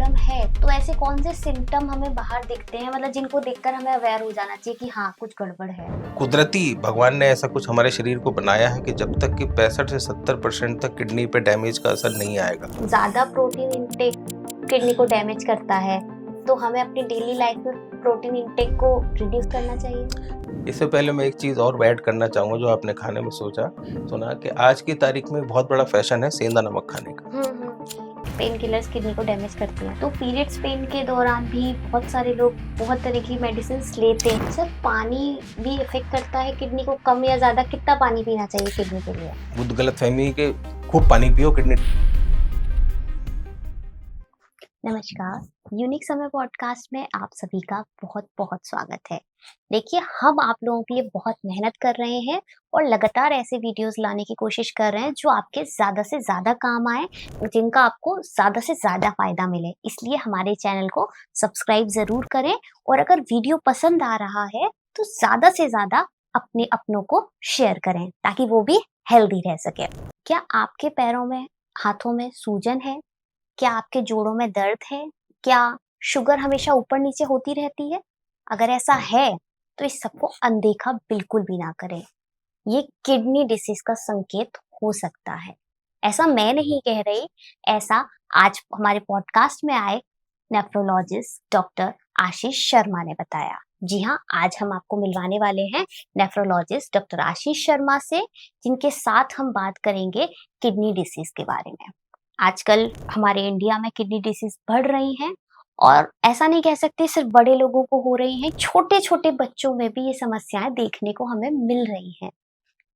Problem है तो ऐसे कौन से सिम्टम हमें बाहर दिखते हैं, मतलब जिनको देखकर हमें अवेयर हो जाना चाहिए कि हाँ कुछ गड़बड़ है? कुदरती भगवान ने ऐसा कुछ हमारे शरीर को बनाया है कि जब तक कि 65 से 70% तक किडनी पे डैमेज का असर नहीं आएगा। ज्यादा प्रोटीन इंटेक किडनी को डैमेज करता है, तो हमें अपनी डेली लाइफ में प्रोटीन इंटेक को रिड्यूस करना चाहिए। इससे पहले मैं एक चीज़ और ऐड करना चाहूँगा जो आपने खाने में सुना कि आज की तारीख में बहुत बड़ा फैशन है सेंधा नमक खाने का। पेन किलर्स किडनी को डैमेज करती हैं, तो पीरियड्स पेन के दौरान भी बहुत सारे लोग बहुत तरह की मेडिसिन लेते हैं। सर, पानी भी इफेक्ट करता है किडनी को? कम या ज्यादा कितना पानी पीना चाहिए किडनी के लिए? वो गलतफहमी के खूब पानी पियो किडनी। नमस्कार, यूनिक समय पॉडकास्ट में आप सभी का बहुत बहुत स्वागत है। देखिए, हम आप लोगों के लिए बहुत मेहनत कर रहे हैं और लगातार ऐसे वीडियोस लाने की कोशिश कर रहे हैं जो आपके ज़्यादा से ज़्यादा काम आए, जिनका आपको ज़्यादा से ज़्यादा फायदा मिले। इसलिए हमारे चैनल को सब्सक्राइब ज़रूर करें और अगर वीडियो पसंद आ रहा है तो ज़्यादा से ज़्यादा अपने अपनों को शेयर करें ताकि वो भी हेल्दी रह सके। क्या आपके पैरों में, हाथों में सूजन है? क्या आपके जोड़ों में दर्द है? क्या शुगर हमेशा ऊपर नीचे होती रहती है? अगर ऐसा है तो इस सबको अनदेखा बिल्कुल भी ना करें। ये किडनी डिसीज का संकेत हो सकता है। ऐसा मैं नहीं कह रही, ऐसा आज हमारे पॉडकास्ट में आए नेफ्रोलॉजिस्ट डॉक्टर आशीष शर्मा ने बताया। जी हाँ, आज हम आपको मिलवाने वाले हैं नेफ्रोलॉजिस्ट डॉक्टर आशीष शर्मा से, जिनके साथ हम बात करेंगे किडनी डिसीज के बारे में। आजकल हमारे इंडिया में किडनी डिसीज बढ़ रही हैं और ऐसा नहीं कह सकते सिर्फ बड़े लोगों को हो रही हैं, छोटे छोटे बच्चों में भी ये समस्याएं देखने को हमें मिल रही हैं।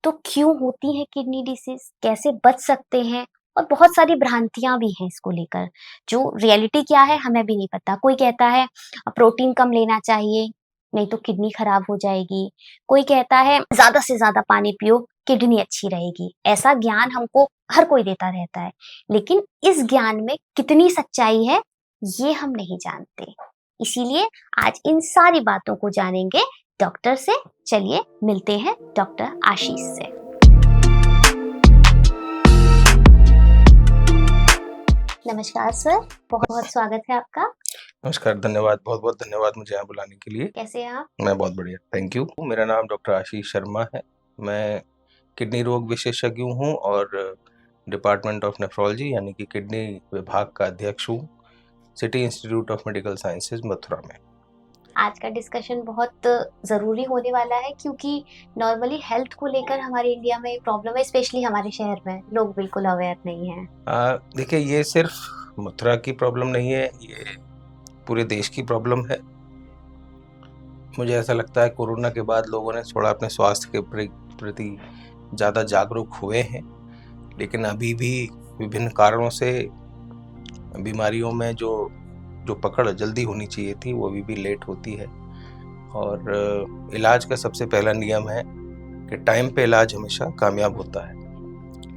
तो क्यों होती है किडनी डिसीज, कैसे बच सकते हैं, और बहुत सारी भ्रांतियां भी हैं इसको लेकर। जो रियलिटी क्या है हमें भी नहीं पता। कोई कहता है प्रोटीन कम लेना चाहिए, नहीं तो किडनी खराब हो जाएगी। कोई कहता है ज्यादा से ज्यादा पानी पियो, किडनी अच्छी रहेगी। ऐसा ज्ञान हमको हर कोई देता रहता है, लेकिन इस ज्ञान में कितनी सच्चाई है ये हम नहीं जानते। इसीलिए आज इन सारी बातों को जानेंगे डॉक्टर से। चलिए मिलते हैं डॉक्टर आशीष से। नमस्कार सर, बहुत बहुत स्वागत है आपका। नमस्कार, धन्यवाद, बहुत बहुत धन्यवाद मुझे यहाँ बुलाने के लिए। कैसे हैं आप? मैं बहुत बढ़िया, थैंक यू। मेरा नाम डॉक्टर आशीष शर्मा है। मैं किडनी रोग विशेषज्ञ हूँ और डिपार्टमेंट ऑफ नेफ्रोलॉजी यानी कि किडनी विभाग का अध्यक्ष हूँ, city institute of medical sciences Mathura में। आज का डिस्कशन बहुत ज़रूरी होने वाला है क्योंकि नॉर्मली हेल्थ को लेकर हमारे इंडिया में प्रॉब्लम है, स्पेशली हमारे शहर में लोग बिल्कुल अवेयर नहीं हैं। देखिए, ये सिर्फ मथुरा की प्रॉब्लम नहीं है, ये पूरे देश की प्रॉब्लम है। मुझे ऐसा लगता है कोरोना के बाद लोगों ने थोड़ा अपने स्वास्थ्य के प्रति ज़्यादा जागरूक हुए हैं, लेकिन अभी भी विभिन्न कारणों से बीमारियों में जो पकड़ जल्दी होनी चाहिए थी वो अभी भी लेट होती है। और इलाज का सबसे पहला नियम है कि टाइम पे इलाज हमेशा कामयाब होता है,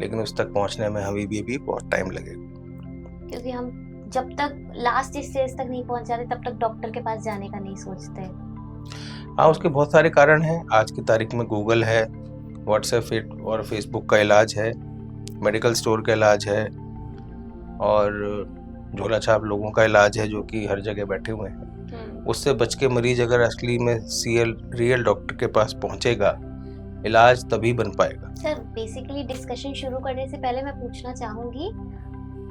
लेकिन उस तक पहुंचने में अभी भी बहुत टाइम लगेगा। क्योंकि हम जब तक लास्ट स्टेज तक नहीं पहुंच जाते तब तक डॉक्टर के पास जाने का नहीं सोचते। हाँ, उसके बहुत सारे कारण हैं। आज की तारीख में गूगल है, व्हाट्सएप और फेसबुक का इलाज है, मेडिकल स्टोर का इलाज है और झोला छाप लोगों का इलाज है जो कि हर जगह बैठे हुए हैं। उससे बच के मरीज अगर असली में रियल डॉक्टर के पास पहुंचेगा, इलाज तभी बन पाएगा। सर, बेसिकली डिस्कशन शुरू करने से पहले मैं पूछना चाहूंगी,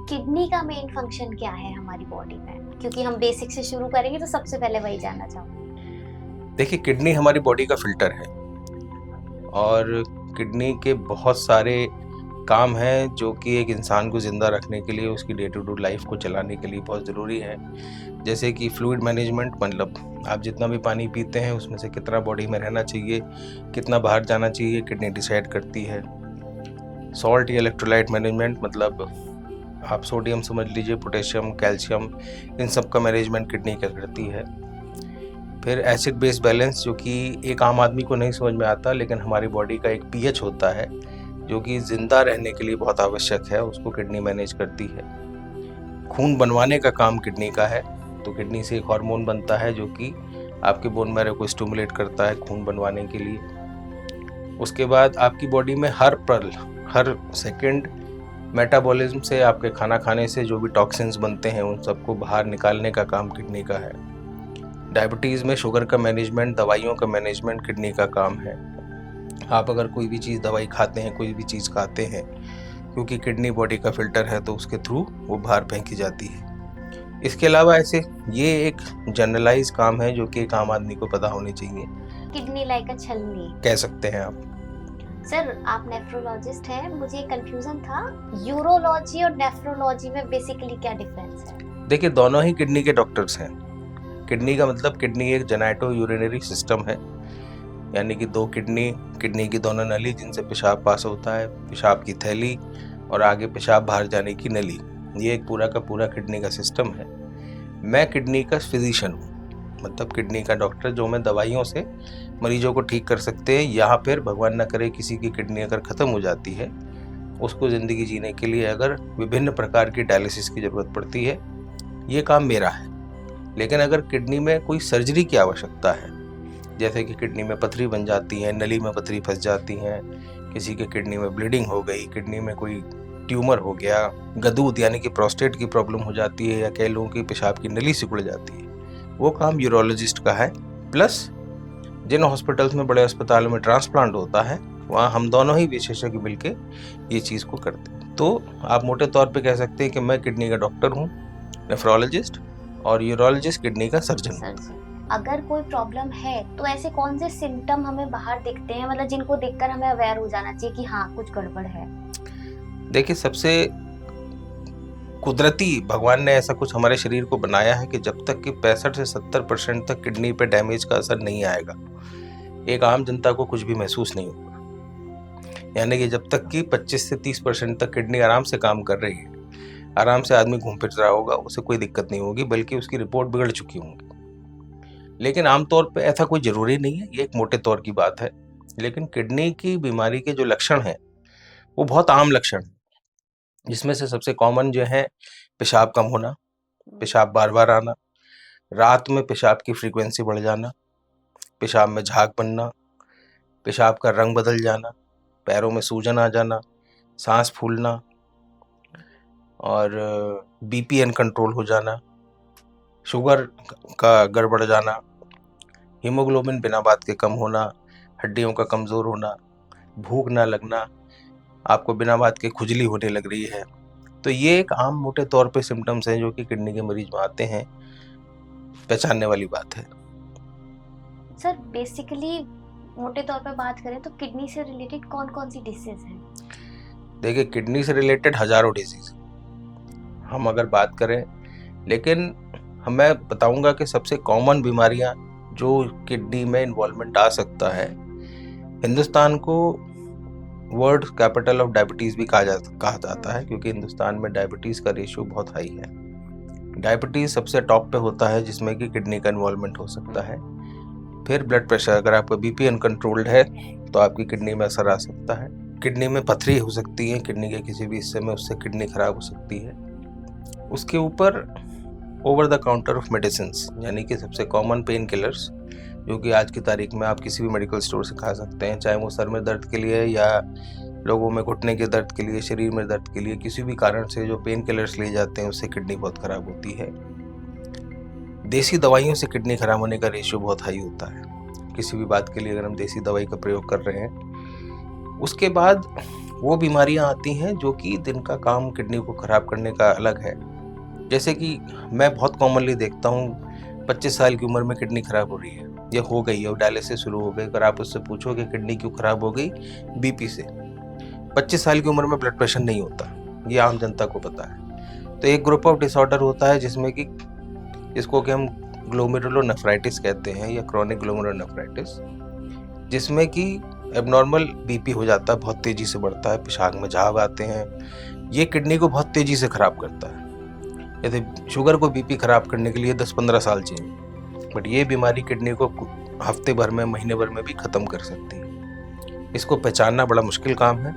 किडनी का मेन फंक्शन क्या है हमारी बॉडी में? क्योंकि हम बेसिक से शुरू करेंगे तो सबसे पहले वही जानना चाहूंगी। देखिए, किडनी हमारी बॉडी का फिल्टर है और किडनी के बहुत सारे काम है जो कि एक इंसान को ज़िंदा रखने के लिए, उसकी डे टू डे लाइफ को चलाने के लिए बहुत ज़रूरी है। जैसे कि फ्लूइड मैनेजमेंट, मतलब आप जितना भी पानी पीते हैं उसमें से कितना बॉडी में रहना चाहिए, कितना बाहर जाना चाहिए, किडनी डिसाइड करती है। सॉल्ट या इलेक्ट्रोलाइट मैनेजमेंट, मतलब आप सोडियम समझ लीजिए, पोटेशियम, कैल्शियम, इन सब का मैनेजमेंट किडनी क्या करती है। फिर एसिड बेस बैलेंस, जो कि एक आम आदमी को नहीं समझ में आता, लेकिन हमारी बॉडी का एक पीएच होता है जो कि ज़िंदा रहने के लिए बहुत आवश्यक है, उसको किडनी मैनेज करती है। खून बनवाने का काम किडनी का है, तो किडनी से एक हार्मोन बनता है जो कि आपके बोन मैरो को स्टिमुलेट करता है खून बनवाने के लिए। उसके बाद आपकी बॉडी में हर पल, हर सेकंड मेटाबॉलिज्म से, आपके खाना खाने से जो भी टॉक्सिन्स बनते हैं उन सबको बाहर निकालने का काम किडनी का है। डायबिटीज़ में शुगर का मैनेजमेंट, दवाइयों का मैनेजमेंट किडनी का काम है। आप अगर कोई भी चीज़ दवाई खाते हैं, कोई भी चीज़ खाते हैं, क्योंकि किडनी बॉडी का फिल्टर है तो उसके थ्रू वो बाहर फेंकी जाती है। इसके अलावा ऐसे ये एक जनरलाइज काम है जो कि एक आम आदमी को पता होनी चाहिए, किडनी लाइक अ छलनी कह सकते हैं आप। सर, आप नेफ्रोलॉजिस्ट हैं, मुझे कंफ्यूजन था, यूरोलॉजी और नेफ्रोलॉजी में बेसिकली क्या डिफरेंस है? देखिए, दोनों ही किडनी के डॉक्टर्स हैं। किडनी का मतलब, किडनी एक जेनेटो यूरिनरी सिस्टम है, यानी कि दो किडनी की दोनों नली जिनसे पेशाब पास होता है, पेशाब की थैली और आगे पेशाब बाहर जाने की नली, ये एक पूरा का पूरा किडनी का सिस्टम है। मैं किडनी का फिजिशियन हूँ, मतलब किडनी का डॉक्टर, जो मैं दवाइयों से मरीजों को ठीक कर सकते हैं, या फिर भगवान न करे किसी की किडनी अगर ख़त्म हो जाती है, उसको ज़िंदगी जीने के लिए अगर विभिन्न प्रकार की डायलिसिस की ज़रूरत पड़ती है, ये काम मेरा है। लेकिन अगर किडनी में कोई सर्जरी की आवश्यकता है, जैसे कि किडनी में पथरी बन जाती है, नली में पथरी फंस जाती है, किसी के किडनी में ब्लीडिंग हो गई, किडनी में कोई ट्यूमर हो गया, गदूद यानी कि प्रोस्टेट की प्रॉब्लम हो जाती है, या कई लोगों की पेशाब की नली सिकुड़ जाती है, वो काम यूरोलॉजिस्ट का है। प्लस जिन हॉस्पिटल्स में, बड़े अस्पतालों में ट्रांसप्लांट होता है, वहाँ हम दोनों ही विशेषज्ञ मिलके ये चीज़ को करते हैं। तो आप मोटे तौर पे कह सकते हैं कि मैं किडनी का डॉक्टर हूँ, नेफ्रोलॉजिस्ट, और यूरोलॉजिस्ट किडनी का सर्जन। अगर कोई प्रॉब्लम है तो ऐसे कौन से सिम्टम हमें बाहर दिखते हैं, मतलब जिनको देखकर हमें अवेयर हो जाना चाहिए कि हाँ कुछ गड़बड़ है? देखिए, सबसे कुदरती भगवान ने ऐसा कुछ हमारे शरीर को बनाया है कि जब तक कि 65 से 70% तक किडनी पे डैमेज का असर नहीं आएगा, एक आम जनता को कुछ भी महसूस नहीं होगा। यानी कि जब तक कि 25 से 30% तक किडनी आराम से काम कर रही है, आराम से आदमी घूम फिर रहा होगा, उसे कोई दिक्कत नहीं होगी, बल्कि उसकी रिपोर्ट बिगड़ चुकी होंगी। लेकिन आमतौर पे ऐसा कोई ज़रूरी नहीं है, ये एक मोटे तौर की बात है। लेकिन किडनी की बीमारी के जो लक्षण हैं वो बहुत आम लक्षण हैं, जिसमें से सबसे कॉमन जो है, पेशाब कम होना, पेशाब बार बार आना, रात में पेशाब की फ्रीक्वेंसी बढ़ जाना, पेशाब में झाग बनना, पेशाब का रंग बदल जाना, पैरों में सूजन आ जाना, सांस फूलना, और बीपी अनकंट्रोल हो जाना, शुगर का गड़बड़ जाना, हीमोग्लोबिन बिना बात के कम होना, हड्डियों का कमज़ोर होना, भूख ना लगना, आपको बिना बात के खुजली होने लग रही है। तो ये एक आम मोटे तौर पे सिम्टम्स हैं जो कि किडनी के मरीज में आते हैं, पहचानने वाली बात है। सर, बेसिकली मोटे तौर पे बात करें तो किडनी से रिलेटेड कौन कौन सी डिसीज हैं? देखिए, किडनी से रिलेटेड हजारों डिजीज हम अगर बात करें, लेकिन मैं बताऊंगा कि सबसे कॉमन बीमारियां जो किडनी में इन्वॉल्वमेंट आ सकता है, हिंदुस्तान को वर्ल्ड कैपिटल ऑफ डायबिटीज़ भी कहा जाता है, क्योंकि हिंदुस्तान में डायबिटीज़ का रेशियो बहुत हाई है। डायबिटीज़ सबसे टॉप पे होता है, जिसमें कि किडनी का इन्वॉल्वमेंट हो सकता है। फिर ब्लड प्रेशर, अगर आपका बीपी अनकंट्रोल्ड है तो आपकी किडनी में असर आ सकता है। किडनी में पथरी हो सकती है, किडनी के किसी भी हिस्से में, उससे किडनी खराब हो सकती है। उसके ऊपर over the counter of medicine, यानी कि सबसे कॉमन पेन किलर्स, जो कि आज की तारीख में आप किसी भी मेडिकल स्टोर से खा सकते हैं, चाहे वो सर में दर्द के लिए, या लोगों में घुटने के दर्द के लिए, शरीर में दर्द के लिए, किसी भी कारण से जो पेन किलर्स लिए जाते हैं उससे किडनी बहुत ख़राब होती है। देसी दवाइयों से किडनी खराब होने का रेशियो बहुत हाई होता है, किसी भी बात के लिए अगर हम देसी दवाई का प्रयोग कर रहे हैं। उसके बाद वो बीमारियां आती हैं जो कि जिनका काम किडनी को ख़राब करने का अलग है। जैसे कि मैं बहुत कॉमनली देखता हूँ, 25 साल की उम्र में किडनी खराब हो रही है, या हो गई है, डायलिसिस शुरू हो गई। अगर आप उससे पूछो कि किडनी क्यों खराब हो गई, बीपी से। 25 साल की उम्र में ब्लड प्रेशर नहीं होता, ये आम जनता को पता है। तो एक ग्रुप ऑफ डिसऑर्डर होता है जिसमें कि इसको कि हम ग्लोमेरुलोनेफ्राइटिस कहते हैं, या क्रॉनिक ग्लोमेरुलोनेफ्राइटिस, जिसमें कि एबनॉर्मल बीपी हो जाता है, बहुत तेज़ी से बढ़ता है, पेशाब में झाग आते हैं। ये किडनी को बहुत तेज़ी से ख़राब करता है। जैसे शुगर को बीपी ख़राब करने के लिए 10-15 साल चाहिए, बट ये बीमारी किडनी को हफ्ते भर में, महीने भर में भी ख़त्म कर सकती है। इसको पहचानना बड़ा मुश्किल काम है।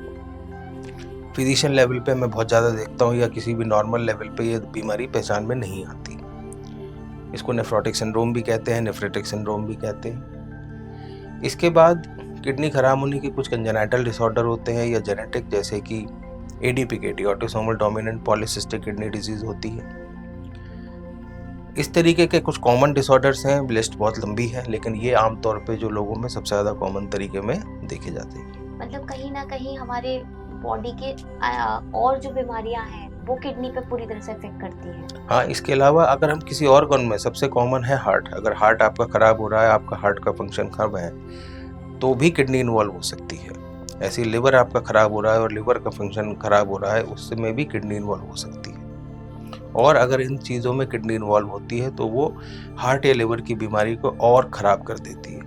फिजिशियन लेवल पे मैं बहुत ज़्यादा देखता हूँ, या किसी भी नॉर्मल लेवल पे ये बीमारी पहचान में नहीं आती। इसको नेफ्रोटिक सिंड्रोम भी कहते हैं, नेफ्रेटिक सिंड्रोम भी कहते हैं। इसके बाद किडनी खराब होने के कुछ कंजेनाइटल डिसऑर्डर होते हैं, या जेनेटिक, जैसे कि ADPKD autosomal dominant polycystic kidney disease होती है। इस तरीके के कुछ कॉमन डिसऑर्डर्स हैं, लिस्ट बहुत लंबी है, लेकिन ये आमतौर पे जो लोगों में सबसे ज़्यादा कॉमन तरीके में देखे जाते हैं। मतलब कहीं ना कहीं हमारे बॉडी के और जो बीमारियां हैं वो किडनी पे पूरी तरह से इफेक्ट करती हैं। हाँ, इसके अलावा अगर हम किसी ऑर्गन में, सबसे कॉमन है हार्ट, अगर हार्ट आपका ख़राब हो रहा है, आपका हार्ट का फंक्शन खराब है, तो भी किडनी इन्वॉल्व हो सकती है। ऐसे लिवर आपका ख़राब हो रहा है और लिवर का फंक्शन खराब हो रहा है, उसमें भी किडनी इन्वॉल्व हो सकती है। और अगर इन चीज़ों में किडनी इन्वॉल्व होती है तो वो हार्ट या लिवर की बीमारी को और ख़राब कर देती है।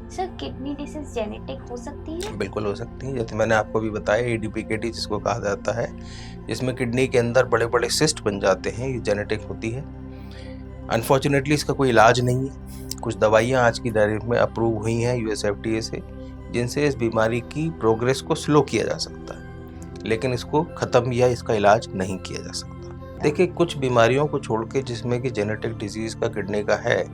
सर, किडनी डिसीज जेनेटिक हो सकती है? बिल्कुल हो सकती है। जैसे मैंने आपको भी बताया, ADPKD जिसको कहा जाता है, जिसमें किडनी के अंदर बड़े बड़े सिस्ट बन जाते हैं, ये जेनेटिक होती है। अनफॉर्चुनेटली इसका कोई इलाज नहीं है। कुछ दवाइयाँ आज की तारीख में अप्रूव हुई हैं US FDA से, जिनसे इस बीमारी की प्रोग्रेस को स्लो किया जा सकता है, लेकिन इसको ख़त्म या इसका इलाज नहीं किया जा सकता। देखिए, कुछ बीमारियों को छोड़ के जिसमें कि जेनेटिक डिजीज़ का किडनी का है,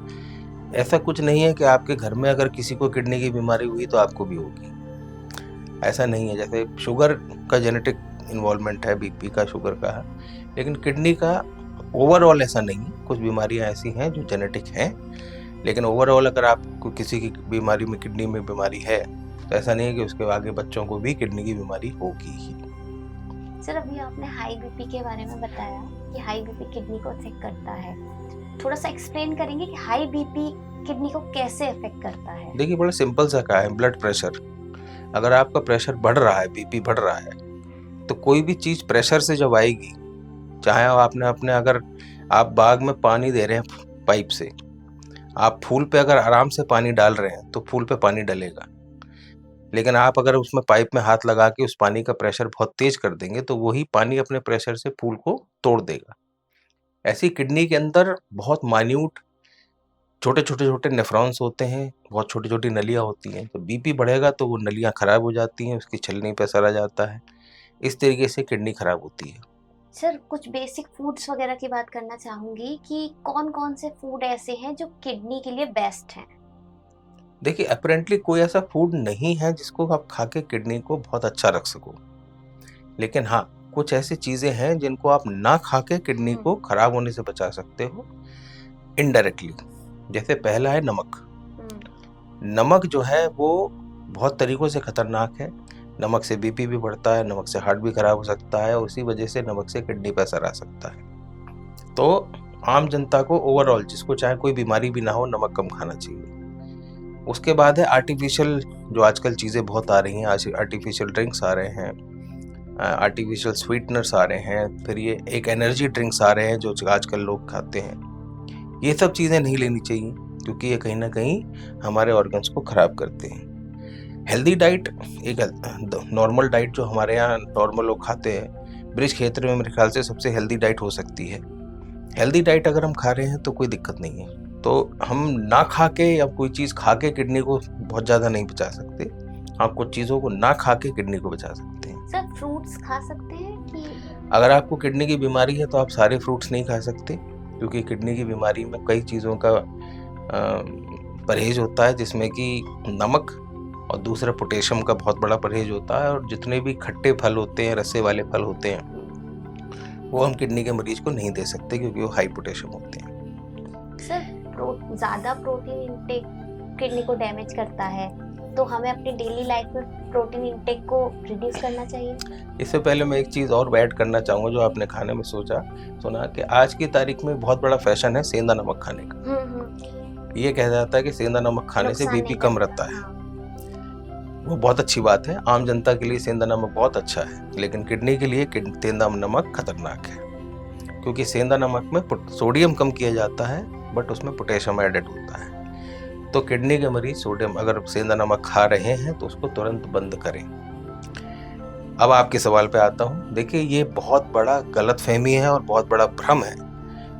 ऐसा कुछ नहीं है कि आपके घर में अगर किसी को किडनी की बीमारी हुई तो आपको भी होगी, ऐसा नहीं है। जैसे शुगर का जेनेटिक इन्वॉल्वमेंट है, BP का, शुगर का है, लेकिन किडनी का ओवरऑल ऐसा नहीं है। कुछ बीमारियां ऐसी हैं जो जेनेटिक हैं, लेकिन ओवरऑल अगर आपको किसी की बीमारी में, किडनी में बीमारी है, तो ऐसा नहीं है कि उसके आगे बच्चों को भी किडनी की बीमारी होगी ही। सर, अभी आपने हाई BP के बारे में बताया कि हाई BP किडनी को अफेक्ट करता है। थोड़ा सा एक्सप्लेन करेंगे कि हाई BP किडनी को कैसे अफेक्ट करता है? देखिए, बड़ा सिंपल सा कहा है, ब्लड प्रेशर। अगर आपका प्रेशर बढ़ रहा है, BP बढ़ रहा है, तो कोई भी चीज़ प्रेशर से जब आएगी, चाहे आपने अपने, अगर आप बाग में पानी दे रहे हैं पाइप से, आप फूल पे अगर आराम से पानी डाल रहे हैं तो फूल पे पानी डलेगा, लेकिन आप अगर उसमें पाइप में हाथ लगा के उस पानी का प्रेशर बहुत तेज कर देंगे तो वही पानी अपने प्रेशर से फूल को तोड़ देगा। ऐसे ही किडनी के अंदर बहुत माइन्यूट छोटे नेफ्रॉन्स होते हैं, बहुत छोटी छोटी नलियाँ होती हैं। तो BP बढ़ेगा तो वो नलियाँ खराब हो जाती हैं, उसकी छलनी पे असर आ जाता है। इस तरीके से किडनी खराब होती है। सर, कुछ बेसिक फूड्स वगैरह की बात करना चाहूंगी कि कौन-कौन से फूड ऐसे हैं जो किडनी के लिए बेस्ट हैं? देखिए, अपरेंटली कोई ऐसा फूड नहीं है जिसको आप खा के किडनी को बहुत अच्छा रख सको, लेकिन हाँ, कुछ ऐसी चीज़ें हैं जिनको आप ना खा के किडनी को खराब होने से बचा सकते हो इनडायरेक्टली। जैसे पहला है नमक। नमक जो है वो बहुत तरीक़ों से खतरनाक है। नमक से BP भी बढ़ता है, नमक से हार्ट भी खराब हो सकता है, और उसी वजह से नमक से किडनी पर असर आ सकता है। तो आम जनता को ओवरऑल, जिसको चाहे कोई बीमारी भी ना हो, नमक कम खाना चाहिए। उसके बाद है आर्टिफिशियल, जो आजकल चीज़ें बहुत आ रही हैं, आज आर्टिफिशियल ड्रिंक्स आ रहे हैं, आर्टिफिशियल स्वीटनर्स आ रहे हैं, फिर ये एक एनर्जी ड्रिंक्स आ रहे हैं जो आजकल लोग खाते हैं। ये सब चीज़ें नहीं लेनी चाहिए, क्योंकि ये कहीं ना कहीं हमारे ऑर्गन्स को ख़राब करते हैं। हेल्दी डाइट, एक नॉर्मल डाइट जो हमारे यहाँ नॉर्मल लोग खाते हैं, ब्रिज क्षेत्र में मेरे ख्याल से सबसे हेल्दी डाइट हो सकती है। हेल्दी डाइट अगर हम खा रहे हैं तो कोई दिक्कत नहीं है। तो हम ना खा के या कोई चीज़ खा के किडनी को बहुत ज़्यादा नहीं बचा सकते। आप कुछ चीज़ों को ना खा के किडनी को बचा सकते हैं। सर, फ्रूट्स खा सकते हैं कि? अगर आपको किडनी की बीमारी है तो आप सारे फ्रूट्स नहीं खा सकते, क्योंकि किडनी की बीमारी में कई चीज़ों का परहेज होता है, जिसमें कि नमक और दूसरा पोटेशियम का बहुत बड़ा परहेज होता है। और जितने भी खट्टे फल होते हैं, रसे वाले फल होते हैं, वो हम किडनी के मरीज को नहीं दे सकते, क्योंकि वो हाई पोटेशियम होते हैं। सर, ज़्यादा प्रोटीन इंटेक किडनी को डैमेज करता है, तो हमें अपनी डेली लाइफ में प्रोटीन इंटेक को रिड्यूस करना चाहिए। इससे पहले मैं एक चीज़ और ऐड करना चाहूँगा, जो आपने खाने में सुना कि आज की तारीख में बहुत बड़ा फैशन है सेंधा नमक खाने का। ये कहा जाता है कि सेंधा नमक खाने से BP कम रहता है। वो बहुत अच्छी बात है, आम जनता के लिए सेंधा नमक बहुत अच्छा है, लेकिन किडनी के लिए सेंधा नमक खतरनाक है, क्योंकि सेंधा नमक में सोडियम कम किया जाता है, बट उसमें पोटेशियम एडेड होता है। तो किडनी के मरीज सोडियम, अगर सेंधा नमक खा रहे हैं तो उसको तुरंत बंद करें। अब आपके सवाल पे आता हूँ। देखिए, ये बहुत बड़ा गलतफहमी है और बहुत बड़ा भ्रम है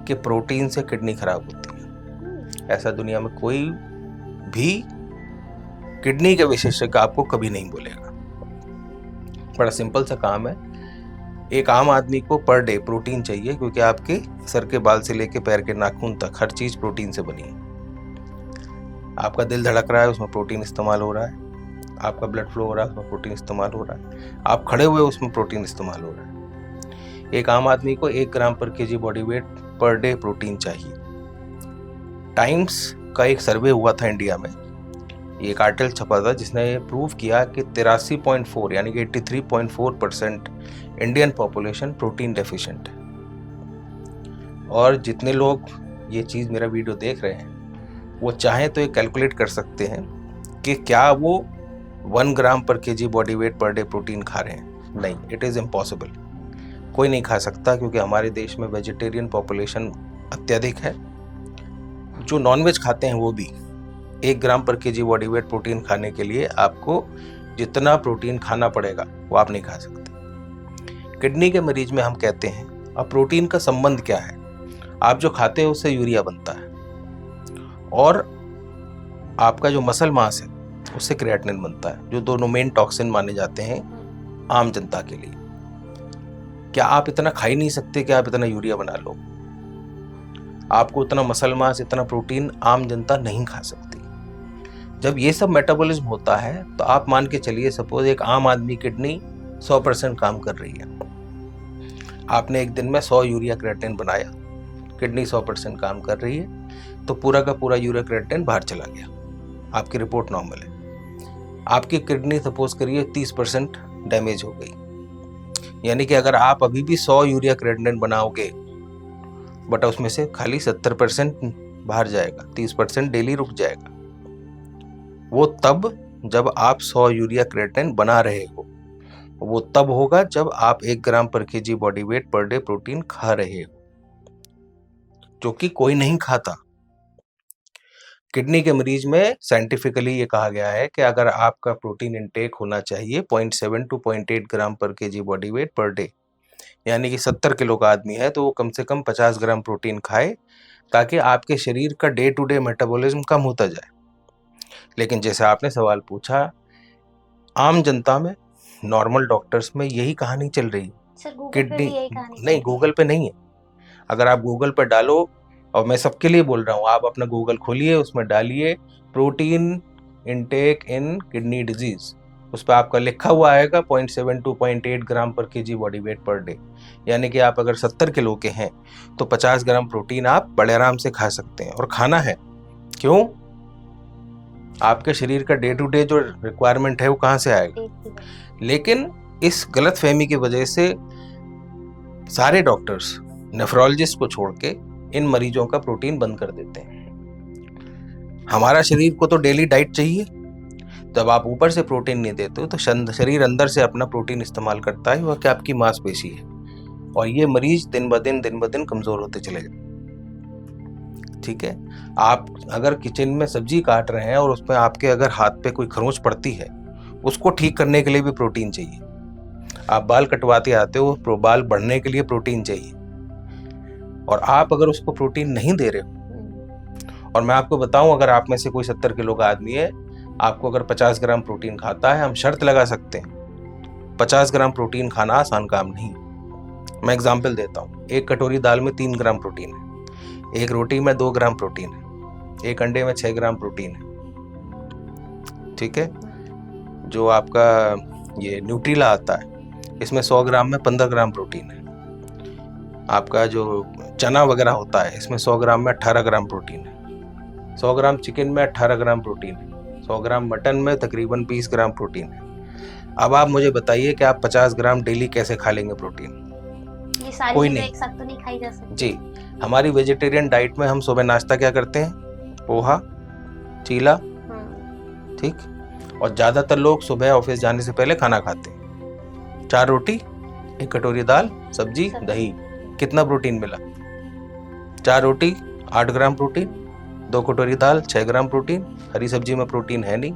कि प्रोटीन से किडनी खराब होती है। ऐसा दुनिया में कोई भी किडनी के विशेषज्ञ आपको कभी नहीं बोलेगा। बड़ा सिंपल सा काम है। एक आम आदमी को पर डे प्रोटीन चाहिए, क्योंकि आपके सर के बाल से लेके पैर के नाखून तक हर चीज़ प्रोटीन से बनी है। आपका दिल धड़क रहा है, उसमें प्रोटीन इस्तेमाल हो रहा है। आपका ब्लड फ्लो हो रहा है, उसमें प्रोटीन इस्तेमाल हो रहा है। आप खड़े हुए, उसमें प्रोटीन इस्तेमाल हो रहा है। एक आम आदमी को 1 ग्राम पर KG body weight per day protein चाहिए। टाइम्स का एक सर्वे हुआ था इंडिया में, ये एक आर्टिकल छपा था जिसने प्रूव किया कि 83.4 यानी कि 83.4% इंडियन पॉपुलेशन प्रोटीन डेफिशिएंट है। और जितने लोग ये चीज़ मेरा वीडियो देख रहे हैं वो चाहें तो ये कैलकुलेट कर सकते हैं कि क्या वो 1 ग्राम पर KG body weight per day protein खा रहे हैं। नहीं, इट इज़ इम्पॉसिबल। कोई नहीं खा सकता, क्योंकि हमारे देश में वेजिटेरियन पॉपुलेशन अत्यधिक है। जो नॉनवेज खाते हैं वो भी 1 ग्राम पर केजी बॉडी वेट प्रोटीन खाने के लिए आपको जितना प्रोटीन खाना पड़ेगा वो आप नहीं खा सकते। किडनी के मरीज में हम कहते हैं, अब प्रोटीन का संबंध क्या है? आप जो खाते हैं उससे यूरिया बनता है, और आपका जो मसल मास है उससे क्रिएटिनिन बनता है, जो दोनों मेन टॉक्सिन माने जाते हैं आम जनता के लिए। क्या आप इतना खा ही नहीं सकते कि आप इतना यूरिया बना लो? आपको इतना मसल मास, इतना प्रोटीन आम जनता नहीं खा सकती। जब ये सब मेटाबॉलिज्म होता है तो आप मान के चलिए, सपोज एक आम आदमी किडनी 100% काम कर रही है। आपने एक दिन में 100 यूरिया क्रिएटिनिन बनाया, किडनी 100% काम कर रही है, तो पूरा का पूरा यूरिया क्रिएटिनिन बाहर चला गया, आपकी रिपोर्ट नॉर्मल है। आपकी किडनी सपोज करिए 30% डैमेज हो गई, यानी कि अगर आप अभी भी 100 यूरिया क्रिएटिनिन बनाओगे, बट उसमें से खाली 70% बाहर जाएगा, 30% डेली रुक जाएगा। वो तब जब आप 100 यूरिया क्रिएटिनिन बना रहे हो, वो तब होगा जब आप 1 ग्राम पर KG body weight per day protein खा रहे हो, जो कि कोई नहीं खाता। किडनी के मरीज में साइंटिफिकली ये कहा गया है कि अगर आपका प्रोटीन इंटेक होना चाहिए 0.7 टू 0.8 ग्राम पर KG body weight per day, यानी कि 70 किलो का आदमी है तो वो कम से कम 50 ग्राम प्रोटीन खाए, ताकि आपके शरीर का डे टू डे मेटाबॉलिज्म कम होता जाए। लेकिन जैसे आपने सवाल पूछा, आम जनता में, नॉर्मल डॉक्टर्स में यही कहानी चल रही है। सर गूगल पे किडनी भी यही कहानी नहीं, गूगल पे नहीं है। अगर आप गूगल पर डालो, और मैं सबके लिए बोल रहा हूँ, आप अपना गूगल खोलिए, उसमें डालिए प्रोटीन इनटेक इन किडनी डिजीज, उस पर आपका लिखा हुआ आएगा 0.7 टू 0.8 ग्राम पर KG body weight per day, यानी कि आप अगर 70 किलो के हैं तो 50 ग्राम प्रोटीन आप बड़े आराम से खा सकते हैं, और खाना है। क्यों? आपके शरीर का डे टू डे जो रिक्वायरमेंट है वो कहाँ से आएगा? लेकिन इस गलत फहमी की वजह से सारे डॉक्टर्स नेफ्रोलॉजिस्ट को छोड़ के इन मरीजों का प्रोटीन बंद कर देते हैं। हमारा शरीर को तो डेली डाइट चाहिए। जब आप ऊपर से प्रोटीन नहीं देते हो तो शरीर अंदर से अपना प्रोटीन इस्तेमाल करता है, वह क्या आपकी मांसपेशी है, और ये मरीज दिन ब दिन कमजोर होते चले जाते। ठीक है, आप अगर किचन में सब्जी काट रहे हैं और उसमें आपके अगर हाथ पे कोई खरोंच पड़ती है, उसको ठीक करने के लिए भी प्रोटीन चाहिए। आप बाल कटवाते आते हो, बाल बढ़ने के लिए प्रोटीन चाहिए, और आप अगर उसको प्रोटीन नहीं दे रहे हो, और मैं आपको बताऊं, अगर आप में से कोई 70 किलो का आदमी है, आपको अगर 50 ग्राम प्रोटीन खाता है, हम शर्त लगा सकते हैं 50 ग्राम प्रोटीन खाना आसान काम नहीं। मैं एग्जांपल देता हूं, एक कटोरी दाल में 3 ग्राम प्रोटीन है, एक रोटी में 2 ग्राम प्रोटीन है, एक अंडे में 6 ग्राम प्रोटीन है। ठीक है, जो आपका ये न्यूट्रीला आता है, इसमें 100 ग्राम में 15 ग्राम प्रोटीन है। आपका जो चना वगैरह होता है, इसमें 100 ग्राम में 18 ग्राम प्रोटीन है। 100 ग्राम चिकन में 18 ग्राम प्रोटीन है। 100 ग्राम मटन में तकरीबन 20 ग्राम प्रोटीन है। अब आप मुझे बताइए कि आप 50 ग्राम डेली कैसे खा लेंगे प्रोटीन? ये सारी कोई चीजें नहीं। एक साथ तो नहीं खाई जा सकती। जी, हमारी वेजिटेरियन डाइट में हम सुबह नाश्ता क्या करते हैं? पोहा, चीला, ठीक, और ज़्यादातर लोग सुबह ऑफिस जाने से पहले खाना खाते हैं, 4 रोटी, 1 कटोरी दाल, सब्जी, दही। कितना प्रोटीन मिला? 4 रोटी 8 ग्राम प्रोटीन, 2 कटोरी दाल 6 ग्राम प्रोटीन, हरी सब्जी में प्रोटीन है नहीं,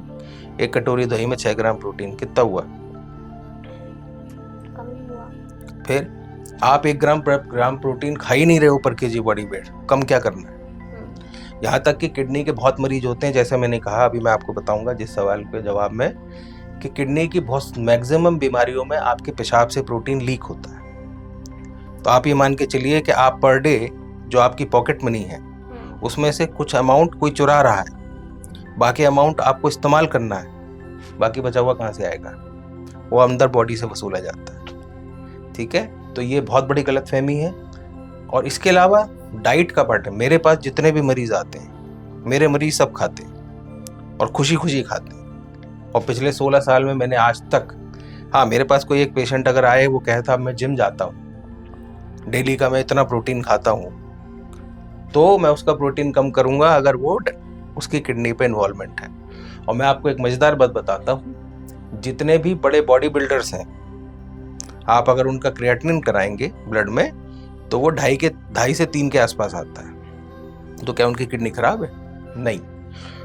1 कटोरी दही में 6 ग्राम प्रोटीन। कितना हुआ? कम ही हुआ। फिर आप 1 ग्राम प्रोटीन खा ही नहीं रहे हो पर केजी बॉडी वेट, कम क्या करना है? यहाँ तक कि किडनी के बहुत मरीज होते हैं, जैसे मैंने कहा, अभी मैं आपको बताऊंगा जिस सवाल के जवाब में, कि किडनी की बहुत मैक्सिमम बीमारियों में आपके पेशाब से प्रोटीन लीक होता है। तो आप ये मान के चलिए कि आप पर डे जो आपकी पॉकेट मनी है उसमें से कुछ अमाउंट कोई चुरा रहा है, बाकी अमाउंट आपको इस्तेमाल करना है। बाकी बचा हुआ कहाँ से आएगा? वो अंदर बॉडी से वसूला जाता है। ठीक है, तो ये बहुत बड़ी गलतफहमी है। और इसके अलावा डाइट का पार्ट है। मेरे पास जितने भी मरीज आते हैं, मेरे मरीज सब खाते हैं और खुशी खुशी खाते हैं। और पिछले 16 साल में मैंने आज तक, हाँ, मेरे पास कोई एक पेशेंट अगर आए, वो कहता मैं जिम जाता हूँ, डेली का मैं इतना प्रोटीन खाता हूँ, तो मैं उसका प्रोटीन कम करूँगा अगर वो उसकी किडनी पे इन्वॉल्वमेंट है। और मैं आपको एक मज़ेदार बात बताता हूँ, जितने भी बड़े बॉडी बिल्डर्स हैं, आप अगर उनका क्रिएटिनिन कराएंगे ब्लड में, तो वो 2.5 से 3 के आसपास आता है। तो क्या उनकी किडनी खराब है? नहीं,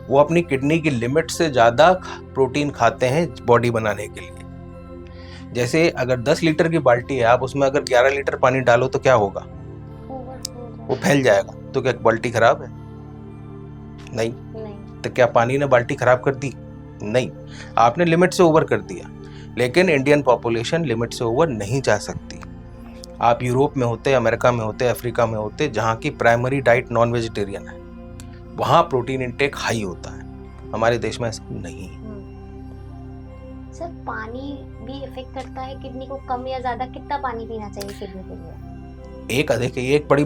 वो अपनी किडनी की लिमिट से ज़्यादा प्रोटीन खाते हैं बॉडी बनाने के लिए। जैसे अगर 10 लीटर की बाल्टी है, आप उसमें अगर 11 लीटर पानी डालो तो क्या होगा? वो फैल जाएगा। तो क्या बाल्टी खराब है? नहीं। तो क्या पानी ने बाल्टी खराब कर दी? नहीं, आपने लिमिट से ओवर कर दिया। लेकिन इंडियन पॉपुलेशन लिमिट से ओवर नहीं जा सकती। आप यूरोप में होते, अमेरिका में होते, अफ्रीका में होते, जहाँ की प्राइमरी डाइट नॉन वेजिटेरियन है, वहाँ प्रोटीन इंटेक हाई होता है। हमारे देश में ऐसा नहीं है। सर, पानी भी इफेक्ट करता है किडनी को? कम या ज्यादा कितना पानी पीना चाहिए किडनी के लिए? देखिए, एक बड़ी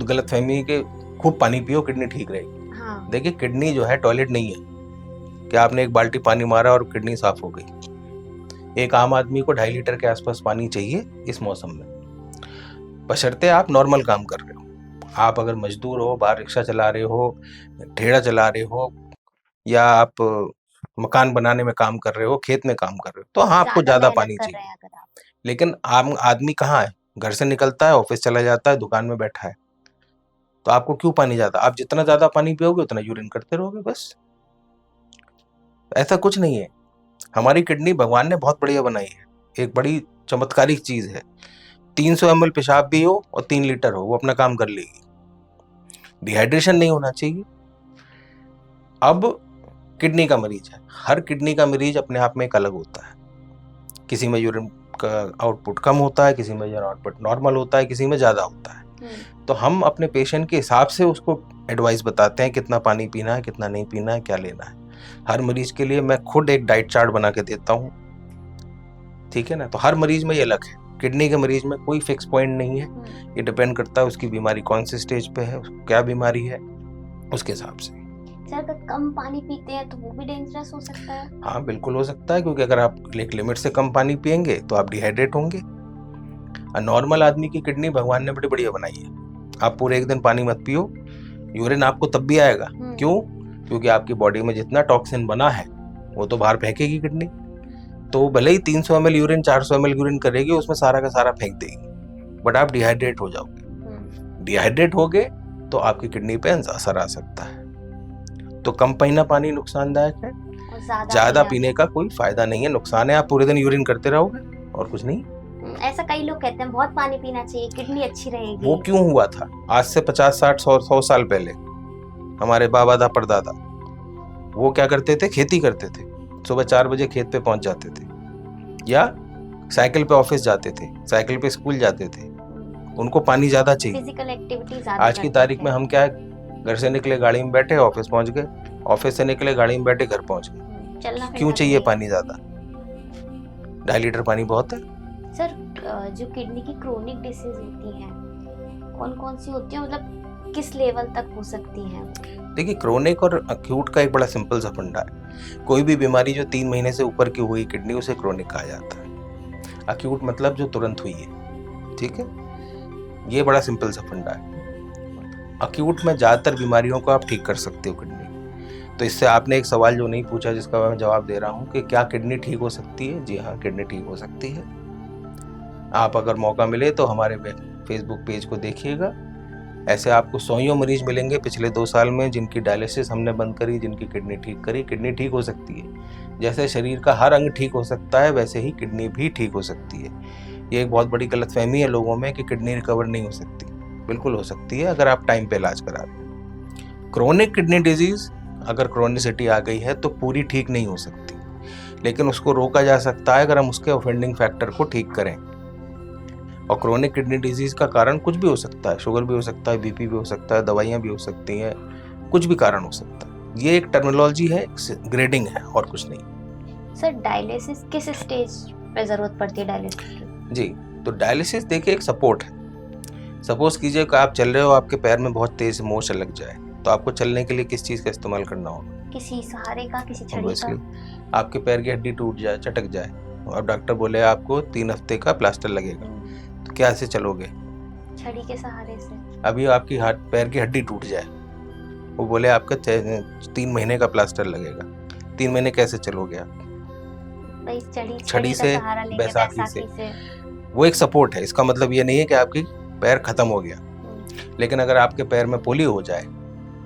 गलतफहमी कि खूब पानी पियो किडनी ठीक रहेगी। हाँ। देखिए, किडनी जो है टॉयलेट नहीं है कि आपने एक बाल्टी पानी मारा और किडनी साफ हो गई। एक आम आदमी को 2.5 लीटर के आसपास पानी चाहिए इस मौसम में, बशर्ते आप नॉर्मल काम कर रहे हो। आप अगर मजदूर हो, बाहर रिक्शा चला रहे हो, ठेला चला रहे हो, या आप मकान बनाने में काम कर रहे हो, खेत में काम कर रहे हो, तो हाँ, आपको ज्यादा पानी चाहिए। लेकिन आम आदमी कहाँ है? घर से निकलता है, ऑफिस चला जाता है, दुकान में बैठा है, तो आपको क्यों पानी ज्यादा? आप जितना ज्यादा पानी पियोगे उतना यूरिन करते रहोगे, बस। ऐसा कुछ नहीं है। हमारी किडनी भगवान ने बहुत बढ़िया बनाई है, एक बड़ी चमत्कारिक चीज है। 300 ml पेशाब भी हो और 3 लीटर हो, वो अपना काम कर लेगी। डिहाइड्रेशन नहीं होना चाहिए। अब किडनी का मरीज है, हर किडनी का मरीज अपने आप में एक अलग होता है। किसी में यूरिन का आउटपुट कम होता है, किसी में यूरिन आउटपुट नॉर्मल होता है, किसी में ज़्यादा होता है। तो हम अपने पेशेंट के हिसाब से उसको एडवाइस बताते हैं, कितना पानी पीना है, कितना नहीं पीना है, क्या लेना है। हर मरीज के लिए मैं खुद एक डाइट चार्ट बना के देता हूँ। ठीक है ना? तो हर मरीज में ये अलग है। किडनी के मरीज में कोई फिक्स पॉइंट नहीं है, ये डिपेंड करता है उसकी बीमारी कौन से स्टेज पे है, उसको क्या बीमारी है, उसके हिसाब से। सर, अगर कम पानी पीते हैं तो वो भी डेंजरस हो सकता है? हाँ, बिल्कुल हो सकता है, क्योंकि अगर आप एक लिमिट से कम पानी पियेंगे तो आप डिहाइड्रेट होंगे। नॉर्मल आदमी की किडनी भगवान ने बड़ी बढ़िया बनाई है। आप पूरे एक दिन पानी मत पियो, यूरिन आपको तब भी आएगा। क्यों? क्योंकि आपकी बॉडी में जितना टॉक्सिन बना है वो तो बाहर फेंकेगी किडनी। तो भले ही 300 ml यूरिन, 400 ml यूरिन करेगी, उसमें सारा का सारा फेंक देगी, बट आप डिहाइड्रेट हो जाओगे। डिहाइड्रेट हो गए तो आपकी किडनी पे असर आ सकता है। तो कम पीना पानी नुकसानदायक है, ज्यादा पीने का कोई फायदा नहीं है, नुकसान है। आप पूरे दिन यूरिन करते रहोगे और कुछ नहीं। ऐसा कई लोग कहते हैं बहुत पानी पीना चाहिए, किडनी अच्छी रहेगी। वो क्यों हुआ था? आज से 50, 60, 100 साल पहले हमारे बाबा दा परदादा वो क्या करते थे? खेती करते थे। सुबह 4 बजे खेत पे पहुंच जाते थे, या साइकिल पे ऑफिस जाते थे, साइकिल पे स्कूल जाते थे। उनको पानी ज्यादा चाहिए, फिजिकल एक्टिविटी ज्यादा। आज की तारीख में हम क्या है, घर से निकले गाड़ी में बैठे ऑफिस पहुंच गए, ऑफिस से निकले गाड़ी में बैठे घर पहुंच गए। क्यों चाहिए पानी ज्यादा? 2.5 लीटर पानी बहुत है। सर, जो किडनी की क्रोनिक डिसीज होती हैं, कौन कौन सी होती है, मतलब किस लेवल तक हो सकती हैं? देखिए, क्रोनिक और अक्यूट का एक बड़ा सिंपल सा फंडा है। कोई भी बीमारी जो 3 महीने से ऊपर की हुई किडनी, उसे क्रोनिक कहा जाता है। अक्यूट मतलब जो तुरंत हुई है। ठीक है, ये बड़ा सिंपल सा फंडा है। अक्यूट में ज़्यादातर बीमारियों को आप ठीक कर सकते हो किडनी। तो इससे आपने एक सवाल जो नहीं पूछा, जिसका मैं जवाब दे रहा हूँ कि क्या किडनी ठीक हो सकती है? जी हाँ, किडनी ठीक हो सकती है। आप अगर मौका मिले तो हमारे फेसबुक पेज को देखिएगा। ऐसे आपको 100 मरीज मिलेंगे पिछले 2 साल में, जिनकी डायलिसिस हमने बंद करी, जिनकी किडनी ठीक करी। किडनी ठीक हो सकती है। जैसे शरीर का हर अंग ठीक हो सकता है, वैसे ही किडनी भी ठीक हो सकती है। ये एक बहुत बड़ी गलतफहमी है लोगों में कि किडनी रिकवर नहीं हो सकती। बिल्कुल हो सकती है, अगर आप टाइम पे इलाज करा रहे हैं। क्रोनिक किडनी डिजीज अगर क्रोनिसिटी आ गई है तो पूरी ठीक नहीं हो सकती, लेकिन उसको रोका जा सकता है अगर हम उसके ऑफेंडिंग फैक्टर को ठीक करें। और क्रोनिक किडनी डिजीज का कारण कुछ भी हो सकता है, शुगर भी हो सकता है, बीपी भी हो सकता है, दवाइयाँ भी हो सकती हैं, कुछ भी कारण हो सकता है। ये एक टर्मिनोलॉजी है, ग्रेडिंग है और कुछ नहीं। सर डायलिसिस किस स्टेज पे ज़रूरत पड़ती है डायलिसिस की? जी, तो डायलिसिस देखिए एक सपोर्ट है। सपोज़ कीजिए कि आप चल रहे हो, आपके पैर में बहुत तेज़ मोच लग जाए, तो आपको चलने के लिए किस चीज़ का इस्तेमाल करना होगा? किसी सहारे का, किसी छड़ी का? ऑब्वियसली आपके पैर की हड्डी टूट जाए, चटक जाए और डॉक्टर बोले आपको 3 हफ्ते का प्लास्टर लगेगा, तो कैसे चलोगे? छड़ी के सहारे से। अभी आपकी पैर की हड्डी टूट जाए, वो बोले आपका 3 महीने का प्लास्टर लगेगा, 3 महीने कैसे चलोगे आप? वही छड़ी का से, सहारा लेके बैसाखी बैसाखी से। से। वो एक सपोर्ट है, इसका मतलब ये नहीं है कि आपकी पैर खत्म हो गया। लेकिन अगर आपके पैर में पोलियो हो जाए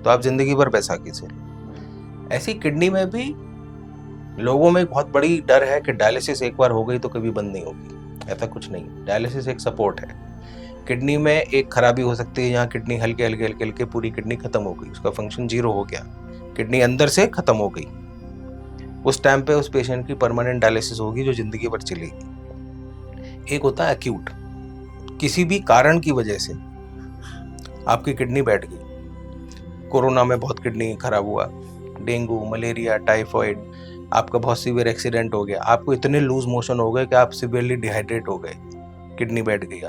तो आप जिंदगी भर बैसाखी से। ऐसी किडनी में भी लोगों में बहुत बड़ी डर है कि डायलिसिस एक बार हो गई तो कभी बंद नहीं होगी। ऐसा कुछ नहीं, डायलिसिस एक सपोर्ट है। किडनी में एक खराबी हो सकती है, यहाँ किडनी हल्के हल्के हल्के हल्के पूरी किडनी खत्म हो गई, उसका फंक्शन 0 हो गया, किडनी अंदर से खत्म हो गई। उस टाइम पे उस पेशेंट की परमानेंट डायलिसिस होगी जो जिंदगी भर चलेगी। एक होता है एक्यूट, किसी भी कारण की वजह से आपकी किडनी बैठ गई। कोरोना में बहुत किडनी खराब हुआ, डेंगू, मलेरिया, टाइफॉइड, आपका बहुत सीवियर एक्सीडेंट हो गया, आपको इतने लूज मोशन हो गए कि आप सीवियरली डिहाइड्रेट हो गए, किडनी बैठ गई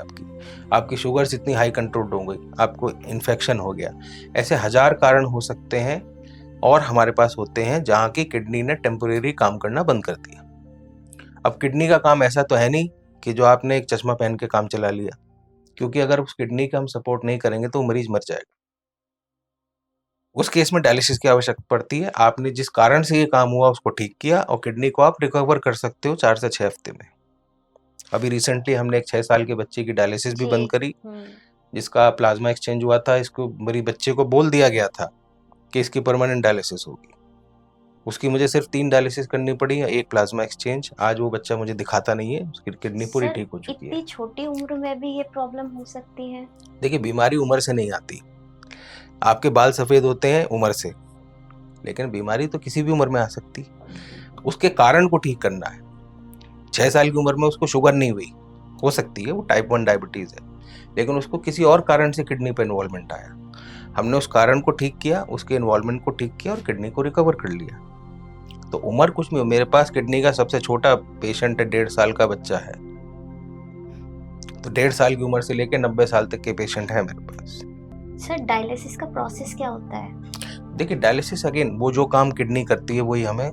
आपकी शुगर्स इतनी हाई कंट्रोल हो गई, आपको इन्फेक्शन हो गया। ऐसे 1000 कारण हो सकते हैं और हमारे पास होते हैं जहाँ की किडनी ने टेम्परेरी काम करना बंद कर दिया। अब किडनी का काम ऐसा तो है नहीं कि जो आपने एक चश्मा पहन के काम चला लिया, क्योंकि अगर उस किडनी का हम सपोर्ट नहीं करेंगे तो मरीज मर जाएगा। उस केस में डायलिसिस की आवश्यकता पड़ती है। आपने जिस कारण से ये काम हुआ उसको ठीक किया और किडनी को आप रिकवर कर सकते हो 4 से 6 हफ्ते में। अभी रिसेंटली हमने एक 6 साल के बच्चे की डायलिसिस भी बंद करी, जिसका प्लाज्मा एक्सचेंज हुआ था। इसको मेरी बच्चे को बोल दिया गया था कि इसकी परमानेंट डायलिसिस होगी। उसकी मुझे सिर्फ 3 डायलिसिस करनी पड़ी, 1 प्लाज्मा एक्सचेंज। आज वो बच्चा मुझे दिखाता नहीं है, उसकी किडनी पूरी ठीक हो चुकी है। इतनी छोटी उम्र में भी ये प्रॉब्लम हो सकती है? देखिए, बीमारी उम्र से नहीं आती। आपके बाल सफेद होते हैं उम्र से, लेकिन बीमारी तो किसी भी उम्र में आ सकती। उसके कारण को ठीक करना है। 6 साल की उम्र में उसको शुगर नहीं हुई, हो सकती है वो टाइप 1 डायबिटीज है, लेकिन उसको किसी और कारण से किडनी पे इन्वॉल्वमेंट आया। हमने उस कारण को ठीक किया, उसके इन्वॉल्वमेंट को ठीक किया और किडनी को रिकवर कर लिया। तो उम्र कुछ नहीं। मेरे पास किडनी का सबसे छोटा पेशेंट है, 1.5 साल का बच्चा है। तो 1.5 साल की उम्र से लेकर 90 साल तक के पेशेंट है मेरे पास। सर डायलिसिस का प्रोसेस क्या होता है? देखिए, डायलिसिस अगेन वो जो काम किडनी करती है वही हमें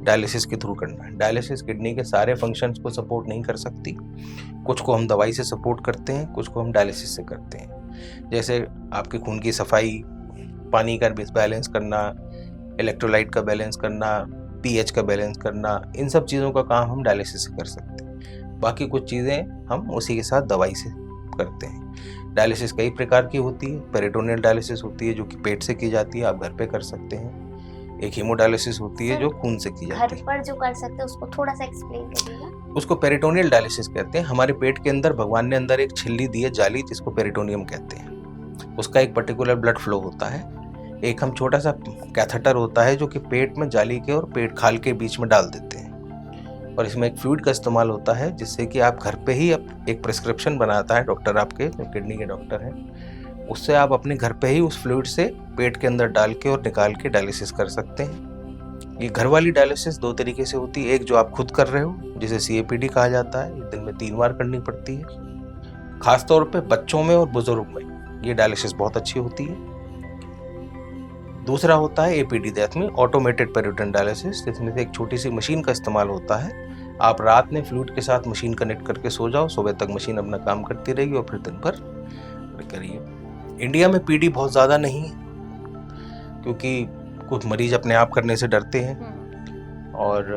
डायलिसिस के थ्रू करना है। डायलिसिस किडनी के सारे फंक्शंस को सपोर्ट नहीं कर सकती। कुछ को हम दवाई से सपोर्ट करते हैं, कुछ को हम डायलिसिस से करते हैं। जैसे आपके खून की सफाई, पानी का बैलेंस करना, इलेक्ट्रोलाइट का बैलेंस करना, पीएच का बैलेंस करना, इन सब चीज़ों का काम हम डायलिसिस से कर सकते हैं। बाकी कुछ चीज़ें हम उसी के साथ दवाई से करते हैं। डायलिसिस कई प्रकार की होती है। पेरिटोनियल डायलिसिस होती है जो कि पेट से की जाती है, आप घर पे कर सकते हैं। एक हीमोडायलिसिस होती है जो खून से की जाती है। घर पर जो कर सकते हैं उसको थोड़ा सा एक्सप्लेन करिएगा। उसको पेरिटोनियल डायलिसिस कहते हैं। हमारे पेट के अंदर भगवान ने अंदर एक छिल्ली दी है, जाली, जिसको पेरिटोनियम कहते हैं। उसका एक पर्टिकुलर ब्लड फ्लो होता है। एक हम छोटा सा कैथेटर होता है जो कि पेट में जाली के और पेट खाल के बीच में डाल देते हैं, और इसमें एक फ्लूइड का इस्तेमाल होता है जिससे कि आप घर पे ही एक प्रिस्क्रिप्शन बनाता है डॉक्टर, आपके जो किडनी के डॉक्टर हैं, उससे आप अपने घर पे ही उस फ्लूइड से पेट के अंदर डाल के और निकाल के डायलिसिस कर सकते हैं। ये घर वाली डायलिसिस 2 तरीके से होती है। एक जो आप खुद कर रहे हो, जिसे CAPD कहा जाता है, दिन में 3 बार करनी पड़ती है। खासतौर पे बच्चों में और बुजुर्ग में ये डायलिसिस बहुत अच्छी होती है। दूसरा होता है APD, दैट में ऑटोमेटेड पेरिटोनियल डायलिसिस, जिसमें से एक छोटी सी मशीन का इस्तेमाल होता है। आप रात में फ्लूइड के साथ मशीन कनेक्ट करके सो जाओ, सुबह तक मशीन अपना काम करती रहेगी और फिर दिन भर करिए। इंडिया में PD बहुत ज़्यादा नहीं है, क्योंकि कुछ मरीज अपने आप करने से डरते हैं, और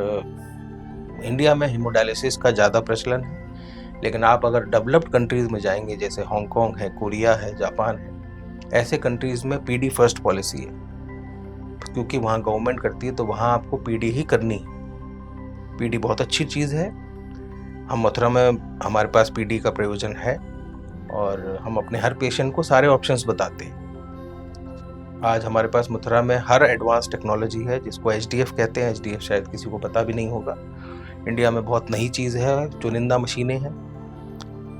इंडिया में हीमोडायलिसिस का ज़्यादा प्रचलन है। लेकिन आप अगर डेवलप्ड कंट्रीज़ में जाएंगे, जैसे हांगकांग है, कोरिया है, जापान है, ऐसे कंट्रीज़ में PD फर्स्ट पॉलिसी है, क्योंकि वहाँ गवर्नमेंट करती है, तो वहाँ आपको PD ही करनी है। PD बहुत अच्छी चीज़ है। हम मथुरा में, हमारे पास PD का प्रयोजन है और हम अपने हर पेशेंट को सारे ऑप्शंस बताते हैं। आज हमारे पास मथुरा में हर एडवांस टेक्नोलॉजी है, जिसको HDF कहते हैं। HDF शायद किसी को पता भी नहीं होगा। इंडिया में बहुत नई चीज़ है, चुनिंदा मशीनें हैं।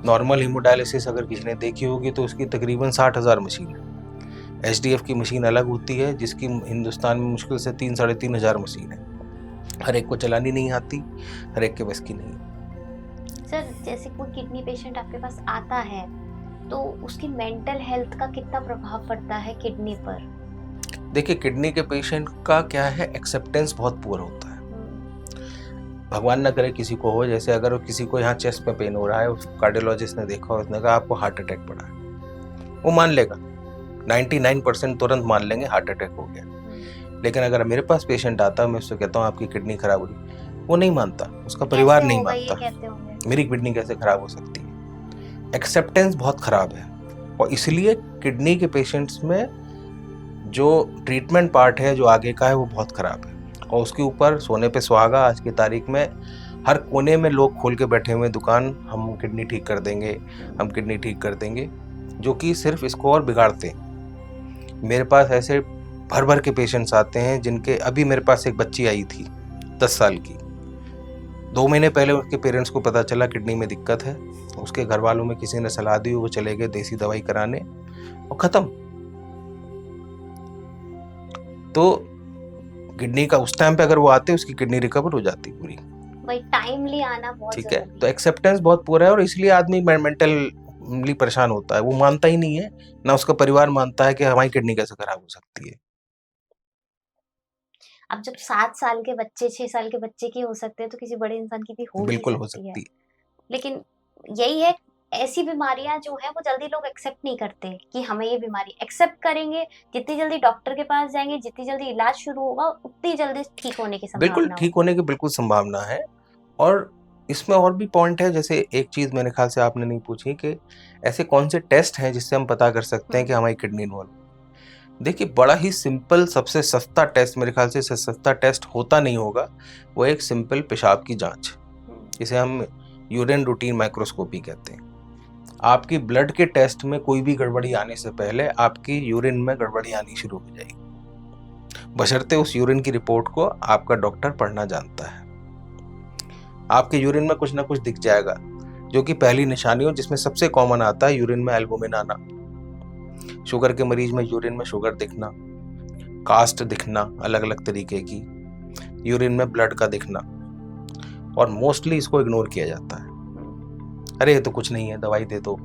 नॉर्मल हीमोडायलिसिस अगर किसी ने देखी होगी तो उसकी तकरीबन 60,000 मशीन है। HDF की मशीन अलग होती है, जिसकी हिंदुस्तान में मुश्किल से 3-3,500 मशीन है। हर एक को चलानी नहीं आती, हर एक के बस की नहीं है। सर जैसे कोई किडनी पेशेंट आपके पास आता है तो उसकी मेंटल हेल्थ का कितना प्रभाव पड़ता है किडनी पर? देखिए, किडनी के पेशेंट का क्या है, एक्सेप्टेंस बहुत पुअर होता है। भगवान ना करे किसी को हो, जैसे अगर किसी को यहाँ चेस्ट में पेन हो रहा है, उस कार्डियोलॉजिस्ट ने देखा, उसने कहा आपको हार्ट अटैक पड़ा है, वो मान लेगा, 99% तुरंत मान लेंगे हार्ट अटैक हो गया। लेकिन अगर मेरे पास पेशेंट आता है, मैं उससे कहता हूँ आपकी किडनी खराब हो गई, वो नहीं मानता, उसका परिवार नहीं मानता, मेरी किडनी कैसे खराब हो सकती है। एक्सेप्टेंस बहुत खराब है, और इसलिए किडनी के पेशेंट्स में जो ट्रीटमेंट पार्ट है जो आगे का है वो बहुत खराब है। और उसके ऊपर सोने पे सुहागा, आज की तारीख में हर कोने में लोग खोल के बैठे हुए दुकान, हम किडनी ठीक कर देंगे, हम किडनी ठीक कर देंगे, जो कि सिर्फ इसको और बिगाड़ते हैं। मेरे पास ऐसे भर भर के पेशेंट्स आते हैं जिनके, अभी मेरे पास एक बच्ची आई थी 10 साल की, 2 महीने पहले उसके पेरेंट्स को पता चला किडनी में दिक्कत है, उसके घर वालों में किसी ने सलाह दी, वो चले गए देसी दवाई कराने और खत्म। तो किडनी का उस टाइम पे अगर वो आते, उसकी किडनी रिकवर हो जाती पूरी। भाई टाइमली आना बहुत ठीक है, तो एक्सेप्टेंस बहुत पूरा है, और इसलिए आदमी मेंटली परेशान होता है, वो मानता ही नहीं है, ना उसका परिवार मानता है कि हमारी किडनी कैसे खराब हो सकती है। अब जब 7 साल के बच्चे, 6 साल के बच्चे की हो सकते हैं तो किसी बड़े इंसान की भी हो ही बिल्कुल हो सकती है। सकती है। लेकिन यही है, ऐसी बीमारियां जो है वो जल्दी लोग एक्सेप्ट नहीं करते कि हमें ये बीमारी, एक्सेप्ट करेंगे जितनी जल्दी डॉक्टर के पास जाएंगे, जितनी जल्दी इलाज शुरू होगा, उतनी जल्दी ठीक होने की बिल्कुल संभावना ठीक होने की बिल्कुल संभावना है। और इसमें और भी पॉइंट है, जैसे एक चीज मेरे ख्याल से आपने नहीं पूछी कि ऐसे कौन से टेस्ट हैं जिससे हम पता कर सकते हैं कि हमारी किडनी इन्वॉल्व। देखिए, बड़ा ही सिंपल, सबसे सस्ता टेस्ट, मेरे ख्याल से सस्ता टेस्ट होता नहीं होगा, वो एक सिंपल पेशाब की जांच, जिसे हम यूरिन रूटीन माइक्रोस्कोपी कहते हैं। आपकी ब्लड के टेस्ट में कोई भी गड़बड़ी आने से पहले आपकी यूरिन में गड़बड़ी आनी शुरू हो जाएगी, बशर्ते उस यूरिन की रिपोर्ट को आपका डॉक्टर पढ़ना जानता है। आपके यूरिन में कुछ ना कुछ दिख जाएगा, जो कि पहली निशानी हो, जिसमें सबसे कॉमन आता है यूरिन में एल्बुमिन आना, शुगर के मरीज में यूरिन में शुगर दिखना, कास्ट दिखना अलग अलग तरीके की, यूरिन में ब्लड का दिखना, और मोस्टली इसको इग्नोर किया जाता है, अरे ये तो कुछ नहीं है, दवाई दे दो।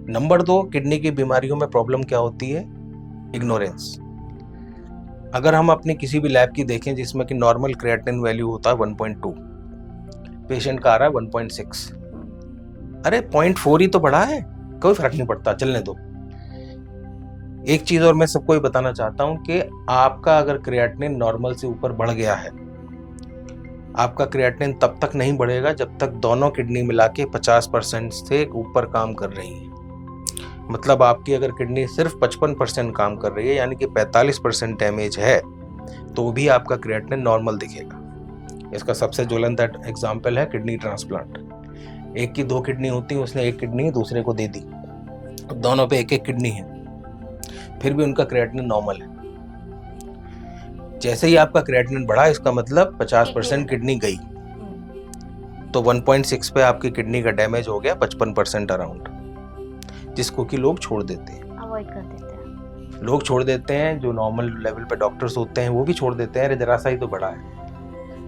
नंबर 2, किडनी की बीमारियों में प्रॉब्लम क्या होती है, इग्नोरेंस। अगर हम अपनी किसी भी लैब की देखें जिसमें कि नॉर्मल क्रिएटिनिन वैल्यू होता है 1.2, पेशेंट का आ रहा है 1.6, अरे 0.4 ही तो बढ़ा है, कोई फर्क नहीं पड़ता, चलने दो। एक चीज और मैं सबको ये बताना चाहता हूं कि आपका अगर क्रिएटिनिन नॉर्मल से ऊपर बढ़ गया है, आपका क्रिएटिनिन तब तक नहीं बढ़ेगा जब तक दोनों किडनी मिला के 50% से ऊपर काम कर रही है। मतलब आपकी अगर किडनी सिर्फ 55% काम कर रही है, यानी कि 45% डैमेज है, तो भी आपका क्रिएटिनिन नॉर्मल दिखेगा। इसका सबसे ज्वलंत एग्जाम्पल है किडनी ट्रांसप्लांट। एक की 2 किडनी होती है, उसने एक किडनी दूसरे को दे दी, दोनों पे एक एक किडनी है, फिर भी उनका क्रिएटिनिन नॉर्मल है। जैसे ही आपका क्रिएटिनिन बढ़ा, इसका मतलब 50% किडनी गई, तो 1.6 पे आपकी किडनी का डैमेज हो गया 55% अराउंड, जिसको कि लोग छोड़ देते हैं, अवॉइड कर देते हैं। लोग छोड़ देते हैं, जो नॉर्मल लेवल पे डॉक्टर्स होते हैं वो भी छोड़ देते हैं, अरे जरा सा ही तो बढ़ा है।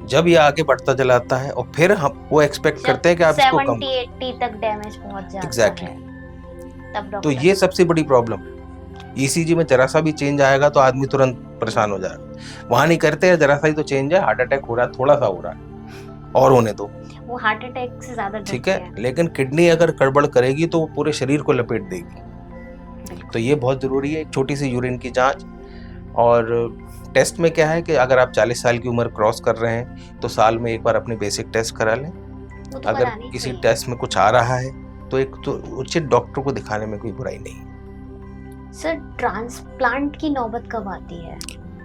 जब ये आगे बढ़ता चलाता है, और फिर हम वो एक्सपेक्ट करते हैं कि आप इसको कम, 70-80 तक डैमेज पहुंच जाता एग्जैक्टली है, तब तो ये सबसे बड़ी प्रॉब्लम है। ईसीजी में जरा सा भी चेंज आएगा तो आदमी तुरंत परेशान हो जाएगा। वहां नहीं करते हैं, जरा सा ही तो चेंज है, हार्ट अटैक हो रहा है, थोड़ा सा हो रहा है और होने दो, वो हार्ट अटैक से ज्यादा ठीक है। लेकिन किडनी अगर गड़बड़ करेगी तो वो पूरे शरीर को लपेट देगी। तो ये बहुत जरूरी है, एक छोटी सी यूरिन की जांच। और टेस्ट में क्या है कि अगर आप 40 साल की उम्र क्रॉस कर रहे हैं तो साल में एक बार अपने बेसिक टेस्ट करा लें। तो अगर किसी टेस्ट में कुछ आ रहा है तो एक तो उचित डॉक्टर को दिखाने में कोई बुराई नहीं। सर, ट्रांसप्लांट की नौबत कब आती है?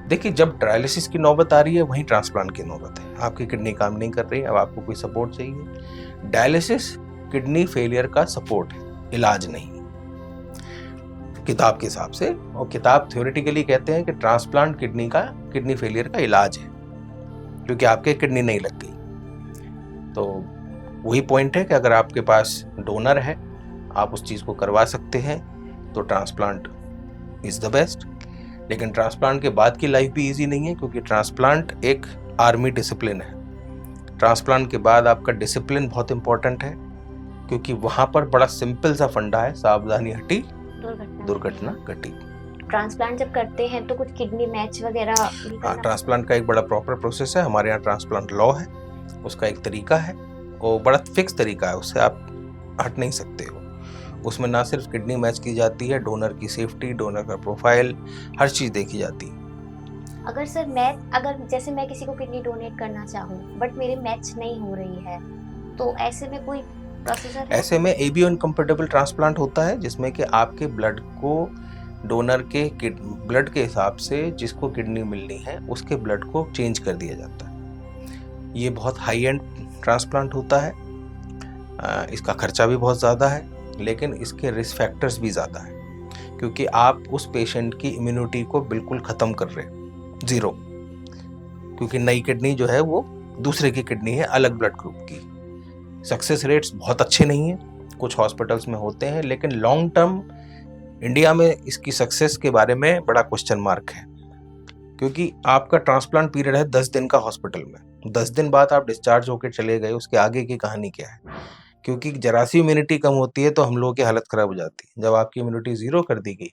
देखिए, जब डायलिसिस की नौबत आ रही है वहीं ट्रांसप्लांट की नौबत है। आपकी किडनी काम नहीं कर रही, अब आपको कोई सपोर्ट चाहिए। डायलिसिस किडनी फेलियर का सपोर्ट है, इलाज नहीं, किताब के हिसाब से। और किताब थ्योरेटिकली कहते हैं कि ट्रांसप्लांट किडनी फेलियर का इलाज है, क्योंकि आपके किडनी नहीं लग गई। तो वही पॉइंट है कि अगर आपके पास डोनर है, आप उस चीज़ को करवा सकते हैं, तो ट्रांसप्लांट इज़ द बेस्ट। लेकिन ट्रांसप्लांट के बाद की लाइफ भी इजी नहीं है, क्योंकि ट्रांसप्लांट एक आर्मी डिसिप्लिन है। ट्रांसप्लांट के बाद आपका डिसिप्लिन बहुत इंपॉर्टेंट है, क्योंकि वहाँ पर बड़ा सिंपल सा फंडा है, सावधानी हटी दुर्घटना घटी। ट्रांसप्लांट जब करते हैं तो कुछ किडनी मैच वगैरह भी करना पड़ता ट्रांसप्लांट का एक बड़ा प्रॉपर प्रोसेस है। हमारे यहाँ ट्रांसप्लांट लॉ है, उसका एक तरीका है, वो बड़ा फिक्स तरीका है, उससे आप हट नहीं सकते हो। उसमें ना सिर्फ किडनी मैच की जाती है, डोनर की सेफ्टी, डोनर का प्रोफाइल, हर चीज़ देखी जाती है। अगर सर अगर जैसे मैं किसी को किडनी डोनेट करना चाहूँ बट मेरे मैच नहीं हो रही है, तो ऐसे में कोई प्रोसीजर है? ऐसे में एबीओ इनकम्पेटिबल ट्रांसप्लांट होता है, जिसमें कि आपके ब्लड को डोनर के ब्लड के हिसाब से जिसको किडनी मिलनी है उसके ब्लड को चेंज कर दिया जाता है। ये बहुत हाई एंड ट्रांसप्लांट होता है। इसका खर्चा भी बहुत ज़्यादा है, लेकिन इसके रिस्क फैक्टर्स भी ज़्यादा है, क्योंकि आप उस पेशेंट की इम्यूनिटी को बिल्कुल ख़त्म कर रहे हैं, ज़ीरो। क्योंकि नई किडनी जो है वो दूसरे की किडनी है, अलग ब्लड ग्रुप की। सक्सेस रेट्स बहुत अच्छे नहीं हैं, कुछ हॉस्पिटल्स में होते हैं, लेकिन लॉन्ग टर्म इंडिया में इसकी सक्सेस के बारे में बड़ा क्वेश्चन मार्क है। क्योंकि आपका ट्रांसप्लांट पीरियड है 10 दिन का हॉस्पिटल में, 10 दिन बाद आप डिस्चार्ज होकर चले गए, उसके आगे की कहानी क्या है? क्योंकि जरा सी इम्यूनिटी कम होती है तो हम लोगों की हालत ख़राब हो जाती है। जब आपकी इम्यूनिटी ज़ीरो कर दी गई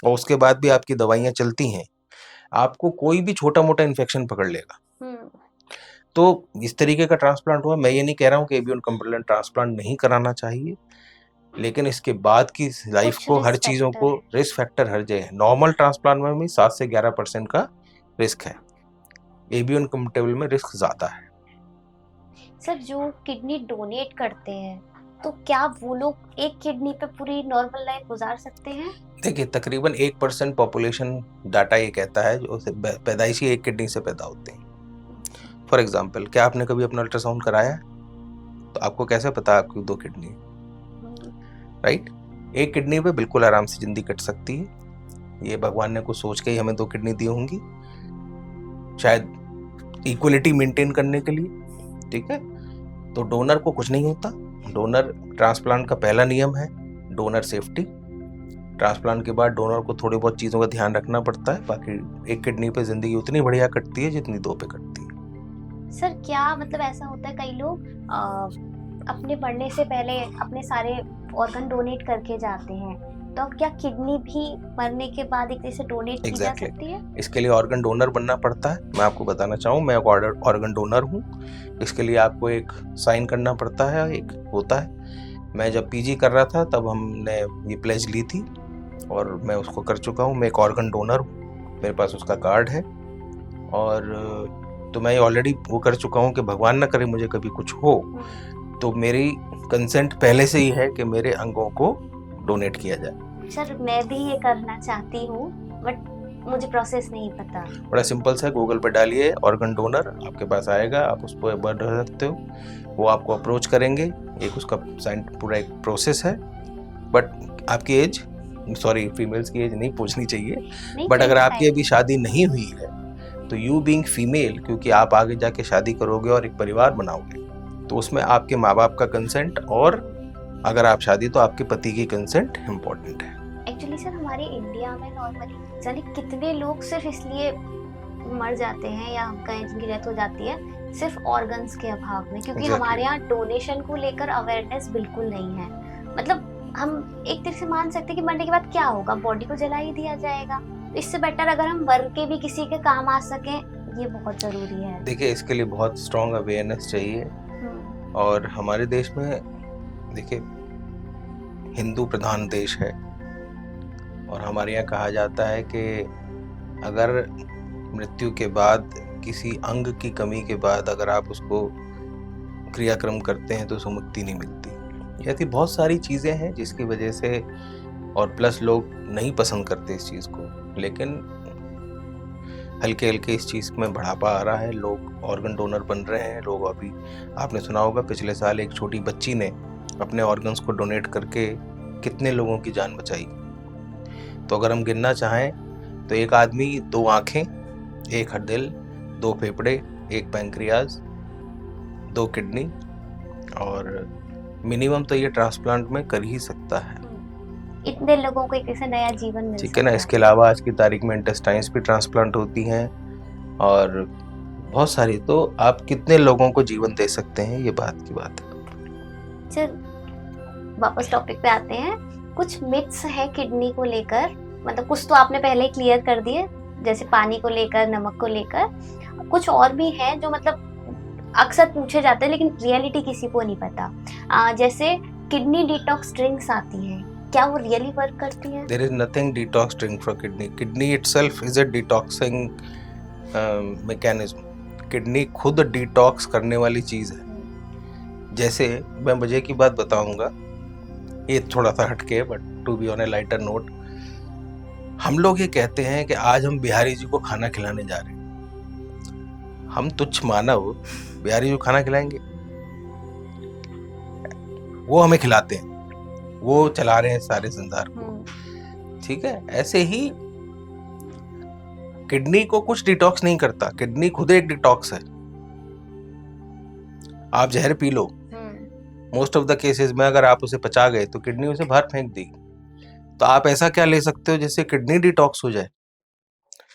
और उसके बाद भी आपकी दवाइयाँ चलती हैं, आपको कोई भी छोटा मोटा इन्फेक्शन पकड़ लेगा। तो इस तरीके का ट्रांसप्लांट हुआ। मैं ये नहीं कह रहा हूँ कि एबीओ इनकम्प्लांट ट्रांसप्लांट नहीं कराना चाहिए, लेकिन इसके बाद की लाइफ को, हर चीज़ों को, रिस्क फैक्टर हर जगह है। नॉर्मल ट्रांसप्लांट में भी 7 से 11% का रिस्क है, एबीओ इनकम्पेटिबल में रिस्क ज़्यादा है। सर जो किडनी डोनेट करते हैं तो क्या वो लोग एक किडनी पे पूरी नॉर्मल लाइफ गुजार सकते हैं? देखिए, तकरीबन 1% पॉपुलेशन डाटा ये कहता है जो पैदाइशी एक किडनी से पैदा होते हैं। फॉर एग्जाम्पल, क्या आपने कभी अपना अल्ट्रासाउंड कराया? तो आपको कैसे पता आपकी 2 किडनी है? राइट? एक किडनी पे बिल्कुल आराम से जिंदगी कट सकती है। ये भगवान ने कुछ सोच के ही हमें 2 किडनी दी होंगी, शायद इक्वलिटी मेंटेन करने के लिए। ठीक है, तो डोनर को कुछ नहीं होता। डोनर ट्रांसप्लांट का पहला नियम है डोनर सेफ्टी। ट्रांसप्लांट के बाद डोनर को थोड़ी बहुत चीज़ों का ध्यान रखना पड़ता है, बाकी एक किडनी पे जिंदगी उतनी बढ़िया कटती है जितनी 2 पे कटती है। सर क्या मतलब ऐसा होता है, कई लोग अपने मरने से पहले अपने सारे ऑर्गन डोनेट करके जाते हैं, तो क्या किडनी भी मरने के बाद एक तरह से डोनेट की जा सकती है? इसके लिए ऑर्गन डोनर बनना पड़ता है। मैं आपको बताना चाहूँ, मैं ऑर्गन डोनर हूँ। इसके लिए आपको एक साइन करना पड़ता है, एक होता है। मैं जब पीजी कर रहा था तब हमने ये प्लेज ली थी और मैं उसको कर चुका हूँ। मैं एक ऑर्गन डोनर हूँ, मेरे पास उसका कार्ड है, और तो मैं ऑलरेडी वो कर चुका हूँ कि भगवान ना करे मुझे कभी कुछ हो तो मेरी कंसेंट पहले से ही है कि मेरे अंगों को डोनेट किया जाए। सर मैं भी ये करना चाहती हूँ, बट मुझे प्रोसेस नहीं पता। बड़ा सिंपल सा, गूगल पर डालिए ऑर्गन डोनर, आपके पास आएगा, आप उस पर बढ़ सकते हो, वो आपको अप्रोच करेंगे। एक उसका पूरा एक प्रोसेस है, बट आपकी एज, सॉरी फीमेल्स की एज नहीं पूछनी चाहिए, बट अगर आपकी अभी शादी नहीं हुई है तो यू बीइंग फीमेल, क्योंकि आप आगे जाके शादी करोगे और एक परिवार बनाओगे, तो उसमें आपके माँ बाप का कंसेंट, और अगर आप शादी तो आपके पति की कंसेंट इम्पोर्टेंट है। एक्चुअली सर हमारे इंडिया में नॉर्मली जाने कितने लोग सिर्फ इसलिए मर जाते हैं या जिनकी डेथ हो जाती है सिर्फ ऑर्गन्स के अभाव में, क्योंकि हमारे यहाँ डोनेशन को लेकर अवेयरनेस बिल्कुल नहीं है। मतलब हम एक तरह से मान सकते हैं कि मरने के बाद क्या होगा, बॉडी को जला ही दिया जाएगा। इससे बेटर अगर हम मर के भी किसी के काम आ सकें, ये बहुत जरूरी है। देखिए, इसके लिए बहुत स्ट्रॉन्ग अवेयरनेस चाहिए, और हमारे देश में देखिए हिंदू प्रधान देश है, और हमारे यहाँ कहा जाता है कि अगर मृत्यु के बाद किसी अंग की कमी के बाद अगर आप उसको क्रियाक्रम करते हैं तो उसको मुक्ति नहीं मिलती। ऐसी बहुत सारी चीज़ें हैं जिसकी वजह से, और प्लस लोग नहीं पसंद करते इस चीज़ को, लेकिन हल्के हल्के इस चीज़ में बढ़ावा आ रहा है, लोग ऑर्गन डोनर बन रहे हैं। लोग अभी आपने सुना होगा पिछले साल एक छोटी बच्ची ने अपने ऑर्गन्स को डोनेट करके कितने लोगों की जान बचाई। तो अगर हम गिनना चाहें तो एक आदमी 2 आँखें, 1 दिल, 2 फेफड़े, 1 पैंक्रियाज, 2 किडनी, और मिनिमम तो ये ट्रांसप्लांट में कर ही सकता है। इतने लोगों को एक नया जीवन मिल सकता है। ठीक है ना। इसके अलावा आज की तारीख में इंटेस्टाइन्स भी ट्रांसप्लांट होती हैं, और बहुत सारी। तो आप कितने लोगों को जीवन दे सकते हैं, ये बात की बात है। चल वापस टॉपिक पे आते हैं। कुछ मिथ्स है किडनी को लेकर, मतलब कुछ तो आपने पहले क्लियर कर दिए, जैसे पानी को लेकर, नमक को लेकर। कुछ और भी हैं जो मतलब अक्सर पूछे जाते हैं लेकिन रियलिटी किसी को नहीं पता। जैसे किडनी डिटॉक्स ड्रिंक्स आती हैं, क्या वो रियली वर्क करती हैं? There is nothing detox drink for kidney. Kidney itself is a detoxing mechanism. Kidney खुद डिटॉक्स करने वाली चीज है। जैसे मैं मजे की बात बताऊंगा, ये थोड़ा सा हटके, but to be on a lighter note, हम लोग ये कहते हैं कि आज हम बिहारी जी को खाना खिलाने जा रहे हैं। हम तुच्छ मानव बिहारी जी को खाना खिलाएंगे? वो हमें खिलाते हैं, वो चला रहे हैं सारे संसार को, ठीक है। ऐसे ही किडनी को कुछ डिटॉक्स नहीं करता, किडनी खुद एक डिटॉक्स है। आप जहर P low, most of the cases में अगर आप उसे पचा गए तो किडनी उसे बाहर फेंक दी। तो आप ऐसा क्या ले सकते हो जिससे किडनी डिटॉक्स हो जाए?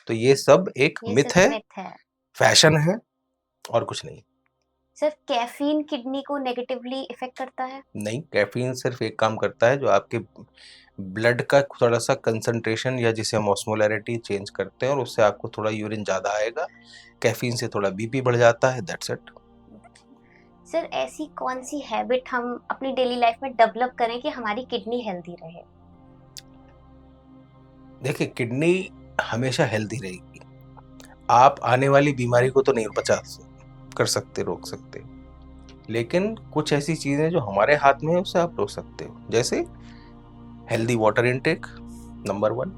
तो ये सब एक मिथ है, फैशन है, और कुछ नहीं। सर कैफीन किडनी को नेगेटिवली इफेक्ट करता है? नहीं, कैफीन सिर्फ एक काम करता है, जो आपके ब्लड का थोड़ा सा कंसंट्रेशन या जिसे हम ऑस्मोलैरिटी चेंज करते हैं, और उससे आपको थोड़ा यूरिन ज़्यादा आएगा। कैफीन से थोड़ा बीपी बढ़ जाता है, दैट्स इट। सर ऐसी कौन सी हैबिट हम अपनी डेली लाइफ में डेवलप करें कि हमारी किडनी हेल्दी रहे? देखिए, किडनी हमेशा हेल्दी रहेगी। आप आने वाली बीमारी को तो नहीं बचा कर सकते, रोक सकते, लेकिन कुछ ऐसी चीजें जो हमारे हाथ में है उससे आप रोक सकते हो। जैसे हेल्दी वाटर इनटेक, नंबर 1।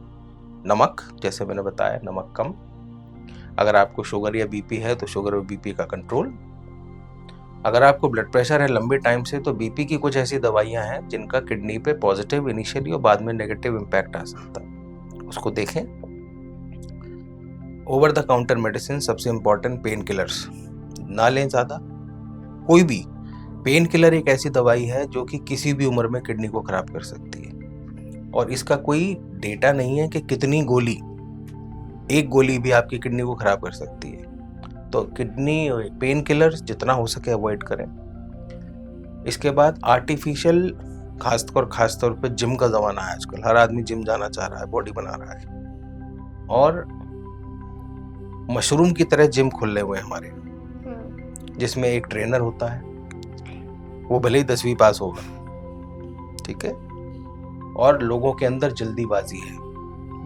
नमक, जैसे मैंने बताया, नमक कम। अगर आपको शुगर या बीपी है तो शुगर और बीपी का कंट्रोल। अगर आपको ब्लड प्रेशर है लंबे टाइम से, तो बीपी की कुछ ऐसी दवाइयां हैं जिनका किडनी पे पॉजिटिव इनिशियली और बाद में नेगेटिव इम्पैक्ट आ सकता है, उसको देखें। ओवर द काउंटर मेडिसिन, सबसे इंपॉर्टेंट पेन किलर्स ना लें ज़्यादा। कोई भी पेन किलर एक ऐसी दवाई है जो कि किसी भी उम्र में किडनी को खराब कर सकती है, और इसका कोई डेटा नहीं है कि कितनी गोली, एक गोली भी आपकी किडनी को खराब कर सकती है। तो किडनी पेन किलर जितना हो सके अवॉइड करें। इसके बाद आर्टिफिशियल, खासतौर पे जिम का ज़माना है आजकल, हर आदमी जिम जाना चाह रहा है, बॉडी बना रहा है, और मशरूम की तरह जिम खुले हुए हमारे, जिसमें एक ट्रेनर होता है, वो भले ही 10वीं पास होगा, ठीक है, और लोगों के अंदर जल्दीबाजी है,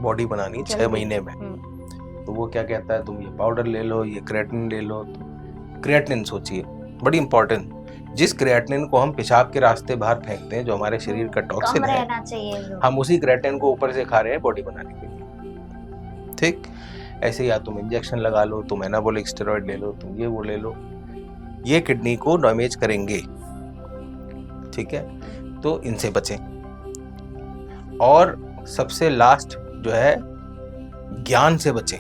बॉडी बनानी 6 महीने में। तो वो क्या कहता है, तुम ये पाउडर ले लो, ये क्रिएटिनिन ले लो। क्रिएटिनिन सोचिए, बड़ी इंपॉर्टेंट, जिस क्रिएटिनिन को हम पेशाब के रास्ते बाहर फेंकते हैं, जो हमारे शरीर का टॉक्सिन है, हम उसी क्रिएटिनिन को ऊपर से खा रहे हैं बॉडी बनाने के लिए, ठीक। ऐसे या तुम इंजेक्शन लगा लो, तुम एनाबॉलिक स्टेरॉइड ले लो, तुम ये वो ले लो, ये किडनी को डैमेज करेंगे, ठीक है। तो इनसे बचें। और सबसे लास्ट जो है, ज्ञान से बचें।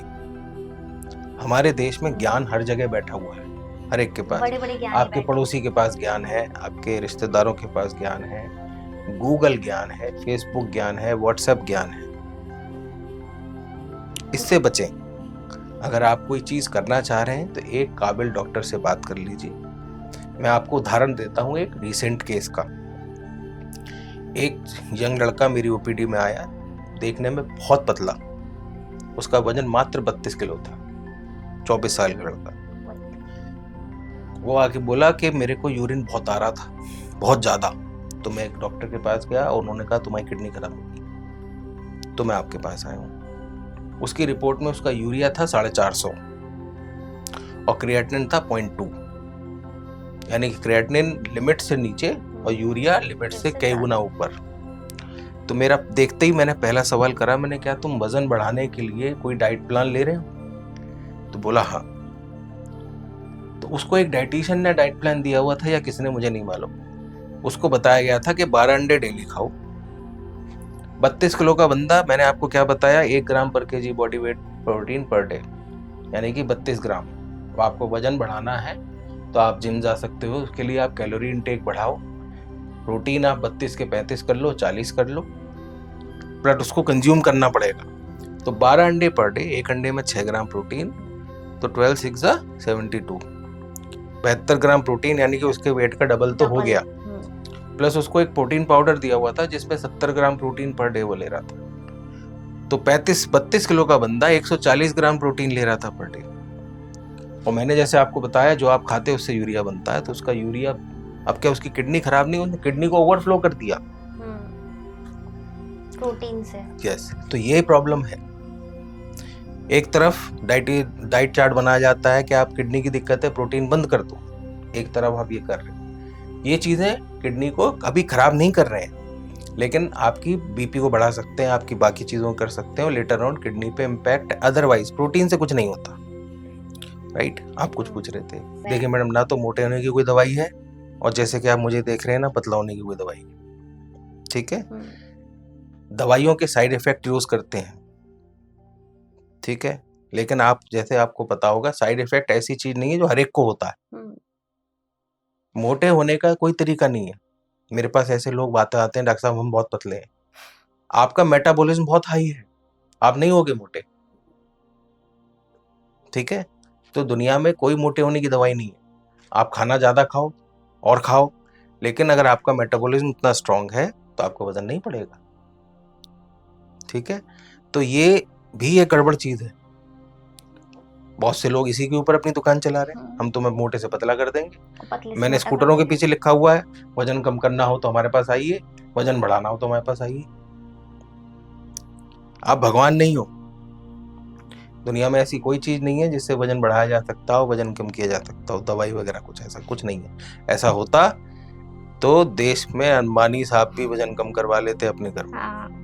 हमारे देश में ज्ञान हर जगह बैठा हुआ है, हर एक के पास। बड़े आपके पड़ोसी के पास ज्ञान है, आपके रिश्तेदारों के पास ज्ञान है, गूगल ज्ञान है, फेसबुक ज्ञान है, व्हाट्सएप ज्ञान है। इससे बचें। अगर आप कोई चीज करना चाह रहे हैं तो एक काबिल डॉक्टर से बात कर लीजिए। मैं आपको उदाहरण देता हूँ एक रिसेंट केस का। एक यंग लड़का मेरी ओपीडी में आया, देखने में बहुत पतला, उसका वजन मात्र 32 किलो था, 24 साल का लड़का। वो आके बोला कि मेरे को यूरिन बहुत आ रहा था, बहुत ज्यादा। तो मैं एक डॉक्टर के पास गया और उन्होंने कहा तुम्हारी किडनी खराब होगी, तो मैं आपके पास आया हूँ। उसकी रिपोर्ट में उसका यूरिया था 450 और क्रिएटिनिन था 0.2, यानी कि क्रिएटिनिन लिमिट से नीचे और यूरिया लिमिट से कई गुना ऊपर। तो मेरा देखते ही मैंने पहला सवाल करा, मैंने क्या तुम वजन बढ़ाने के लिए कोई डाइट प्लान ले रहे हो? तो बोला हाँ। तो उसको एक डाइटिशियन ने डाइट प्लान दिया हुआ था या किसने मुझे नहीं मालूम। उसको बताया गया था कि 12 अंडे डेली खाओ। 32 किलो का बंदा, मैंने आपको क्या बताया, 1 ग्राम पर KG body weight protein per day, यानी कि 32 ग्राम। तो आपको वजन बढ़ाना है तो आप जिम जा सकते हो, उसके लिए आप कैलोरी इनटेक बढ़ाओ। प्रोटीन आप 32 के 35 कर लो, 40 कर लो, बट उसको कंज्यूम करना पड़ेगा। तो 12 अंडे पर डे, एक अंडे में 6 ग्राम प्रोटीन, तो 12 6 72, 72 ग्राम प्रोटीन, यानी कि उसके वेट का डबल तो हो गया। प्लस उसको एक प्रोटीन पाउडर दिया हुआ था जिसमें 70 ग्राम प्रोटीन पर डे वो ले रहा था। तो 32 किलो का बंदा 140 ग्राम प्रोटीन ले रहा था पर डे। और मैंने जैसे आपको बताया, जो आप खाते हैं उससे यूरिया बनता है, तो उसका यूरिया, अब क्या उसकी किडनी खराब नहीं हुई, किडनी को ओवरफ्लो कर दिया प्रोटीन से। यस, तो ये प्रॉब्लम है। एक तरफ डाइट चार्ट बनाया जाता है कि आप किडनी की दिक्कत है, प्रोटीन बंद कर दो, एक तरफ आप ये कर रहे हैं। ये चीजें किडनी को अभी खराब नहीं कर रहे हैं, लेकिन आपकी बीपी को बढ़ा सकते हैं, आपकी बाकी चीजों को कर सकते हैं, और लेटर ऑन किडनी पे इम्पैक्ट। अदरवाइज प्रोटीन से कुछ नहीं होता। राइट, आप कुछ पूछ रहे थे। देखिए मैडम, ना तो मोटे होने की कोई दवाई है, और जैसे कि आप मुझे देख रहे हैं ना, पतला होने की कोई दवाई है। ठीक है, दवाइयों के साइड इफेक्ट यूज करते हैं, ठीक है, लेकिन आप, जैसे आपको पता होगा, साइड इफेक्ट ऐसी चीज नहीं है जो हर एक को होता है। मोटे होने का कोई तरीका नहीं है। मेरे पास ऐसे लोग बातें आते हैं, डॉक्टर साहब हम बहुत पतले हैं। आपका मेटाबॉलिज्म बहुत हाई है, आप नहीं होगे मोटे। ठीक है, तो दुनिया में कोई मोटे होने की दवाई नहीं है। आप खाना ज्यादा खाओ और खाओ, लेकिन अगर आपका मेटाबॉलिज्म उतना स्ट्रांग है तो आपका वजन नहीं बढ़ेगा। ठीक है, तो ये भी एक गड़बड़ चीज है। बहुत से लोग इसी के ऊपर अपनी दुकान चला रहे हैं, हम तुम्हें मोटे से पतला कर देंगे। मैंने स्कूटरों के पीछे लिखा हुआ है, वजन कम करना हो तो हमारे पास आइए, वजन बढ़ाना हो तो हमारे पास आइए। आप भगवान नहीं हो। दुनिया में ऐसी कोई चीज नहीं है जिससे वजन बढ़ाया जा सकता हो, वजन कम किया जा सकता हो, दवाई वगैरह कुछ ऐसा कुछ नहीं है। ऐसा होता तो देश में अंबानी साहब भी वजन कम करवा लेते अपने घर में।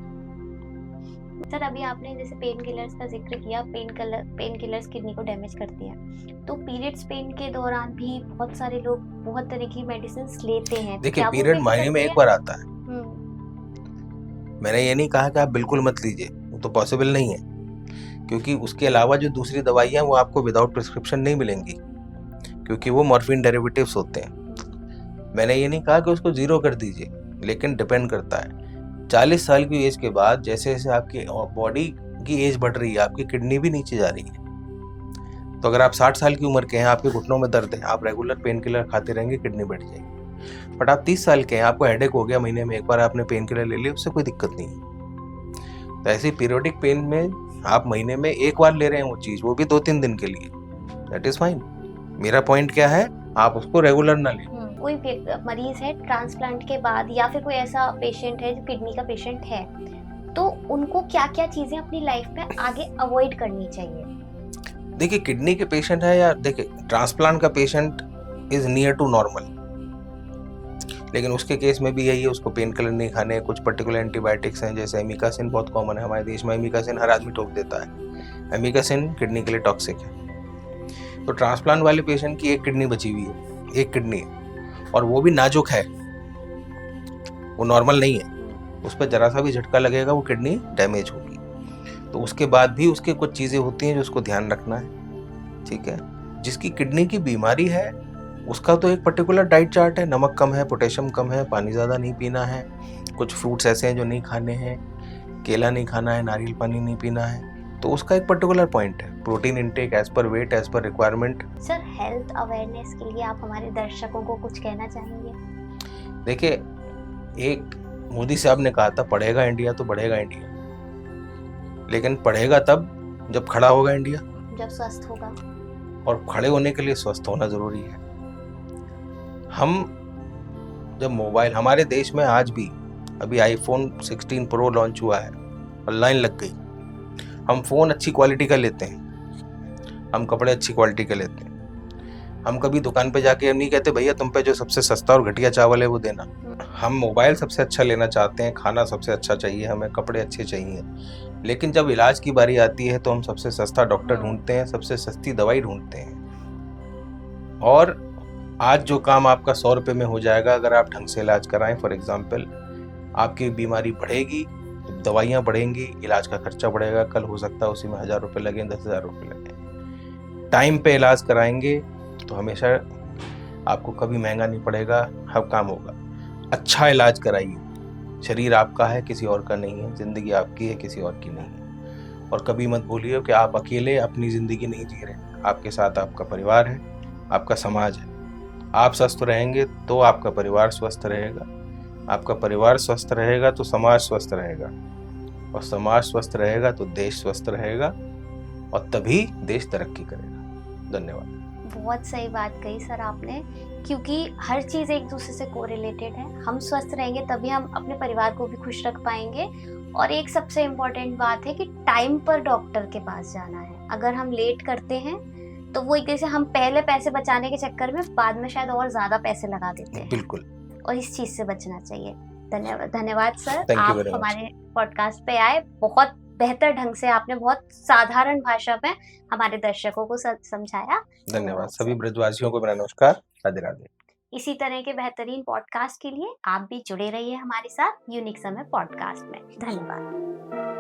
सर, अभी आपने जैसे पेन किलर्स का जिक्र किया, पेन किलर्स किडनी को डैमेज करती हैं, तो पीरियड्स पेन के दौरान भी बहुत सारे लोग बहुत तरह की मेडिसिन लेते हैं। देखिए, पीरियड महीने में एक बार आता है। मैंने ये नहीं कहा कि आप बिल्कुल मत लीजिए, वो तो पॉसिबल नहीं है, क्योंकि उसके अलावा जो दूसरी दवाइयाँ वो आपको विदाउट प्रिस्क्रिप्शन नहीं मिलेंगी, क्योंकि वो मॉर्फिन डेरिवेटिव्स होते हैं। मैंने ये नहीं कहा कि उसको जीरो कर दीजिए, लेकिन डिपेंड करता है। 40 साल की एज के बाद जैसे जैसे आपकी बॉडी की एज बढ़ रही है, आपकी किडनी भी नीचे जा रही है। तो अगर आप 60 साल की उम्र के हैं, आपके घुटनों में दर्द है, आप रेगुलर पेन किलर खाते रहेंगे, किडनी बढ़ जाएगी। बट आप 30 साल के हैं, आपको हेडेक हो गया, महीने में एक बार आपने पेन किलर ले लिया, उससे कोई दिक्कत नहीं है। तो ऐसी पीरियोडिक पेन में आप महीने में एक बार ले रहे हैं वो चीज, वो भी 2-3 दिन के लिए, दैट इज फाइन। मेरा पॉइंट क्या है, आप उसको रेगुलर ना लें। कोई मरीज है ट्रांसप्लांट के बाद, या फिर कोई ऐसा पेशेंट है जो किडनी का पेशेंट है, तो उनको क्या क्या चीजें अपनी लाइफ में आगे अवॉइड करनी चाहिए? देखिए, किडनी के पेशेंट है या देखिए ट्रांसप्लांट का patient is near to normal, लेकिन उसके केस में भी यही है, उसको पेन किलर नहीं खाने। कुछ पर्टिकुलर एंटीबायोटिक्स हैं, जैसे एमिकासिन बहुत कॉमन है हमारे देश में। एमिकासिन हर आदमी ठोक देता है, एमिकासिन किडनी के लिए टॉक्सिक है। तो ट्रांसप्लांट वाले पेशेंट की एक किडनी बची हुई है, एक किडनी है, और वो भी नाजुक है, वो नॉर्मल नहीं है। उस पर जरा सा भी झटका लगेगा वो किडनी डैमेज होगी। तो उसके बाद भी उसके कुछ चीज़ें होती हैं जो उसको ध्यान रखना है। ठीक है, जिसकी किडनी की बीमारी है उसका तो एक पर्टिकुलर डाइट चार्ट है, नमक कम है, पोटेशियम कम है, पानी ज़्यादा नहीं पीना है, कुछ फ्रूट्स ऐसे हैं जो नहीं खाने हैं, केला नहीं खाना है, नारियल पानी नहीं पीना है। तो उसका एक पर्टिकुलर पॉइंट है, protein intake as per weight, as per requirement. Sir, health awareness के लिए आप हमारे दर्शकों को कुछ कहना चाहेंगे? देखिए, एक मोदी साहब ने कहा था, पढ़ेगा इंडिया तो बढ़ेगा इंडिया, लेकिन पढ़ेगा तब जब खड़ा होगा इंडिया, जब स्वस्थ होगा, और खड़े होने के लिए स्वस्थ होना जरूरी है। हम जब मोबाइल, हमारे देश में आज भी अभी आईफोन 16 प्रो लॉन्च हुआ है और लाइन लग गई। हम फ़ोन अच्छी क्वालिटी का लेते हैं, हम कपड़े अच्छी क्वालिटी के लेते हैं, हम कभी दुकान पे जाके नहीं कहते भैया तुम पे जो सबसे सस्ता और घटिया चावल है वो देना। हम मोबाइल सबसे अच्छा लेना चाहते हैं, खाना सबसे अच्छा चाहिए हमें, कपड़े अच्छे चाहिए, लेकिन जब इलाज की बारी आती है तो हम सबसे सस्ता डॉक्टर ढूंढते हैं, सबसे सस्ती दवाई ढूंढते हैं। और आज जो काम आपका 100 रुपये में हो जाएगा अगर आप ढंग से इलाज कराएं, फॉर एग्जाम्पल, आपकी बीमारी बढ़ेगी, दवाइयाँ बढ़ेंगी, इलाज का खर्चा बढ़ेगा, कल हो सकता है उसी में 1000 रुपये लगे, 10,000 रुपये लगे। टाइम पे इलाज कराएंगे तो हमेशा आपको कभी महंगा नहीं पड़ेगा, हर काम होगा। अच्छा इलाज कराइए, शरीर आपका है, किसी और का नहीं है, जिंदगी आपकी है, किसी और की नहीं है। और कभी मत भूलिए कि आप अकेले अपनी जिंदगी नहीं जी रहे, आपके साथ आपका परिवार है, आपका समाज है। आप स्वस्थ रहेंगे तो आपका परिवार स्वस्थ रहेगा, आपका परिवार स्वस्थ रहेगा तो समाज स्वस्थ रहेगा, और समाज स्वस्थ रहेगा तो देश स्वस्थ रहेगा, और तभी देश तरक्की करेगा। धन्यवाद। बहुत सही बात कही सर आपने, क्योंकि हर चीज़ एक दूसरे से कोरिलेटेड है। हम स्वस्थ रहेंगे तभी हम अपने परिवार को भी खुश रख पाएंगे। और एक सबसे इम्पोर्टेंट बात है कि टाइम पर डॉक्टर के पास जाना है। अगर हम लेट करते हैं तो वो एक तरह से हम पहले पैसे बचाने के चक्कर में बाद में शायद और ज़्यादा पैसे लगा देते हैं, बिल्कुल। और इस चीज़ से बचना चाहिए। धन्यवाद सर, Thank you आप very much. हमारे पॉडकास्ट पे आए। बहुत बेहतर ढंग से आपने बहुत साधारण भाषा में हमारे दर्शकों को समझाया। धन्यवाद। सभी ब्रजवासियों को मेरा नमस्कार। राधे राधे। इसी तरह के बेहतरीन पॉडकास्ट के लिए आप भी जुड़े रहिए हमारे साथ यूनिक समय पॉडकास्ट में। धन्यवाद।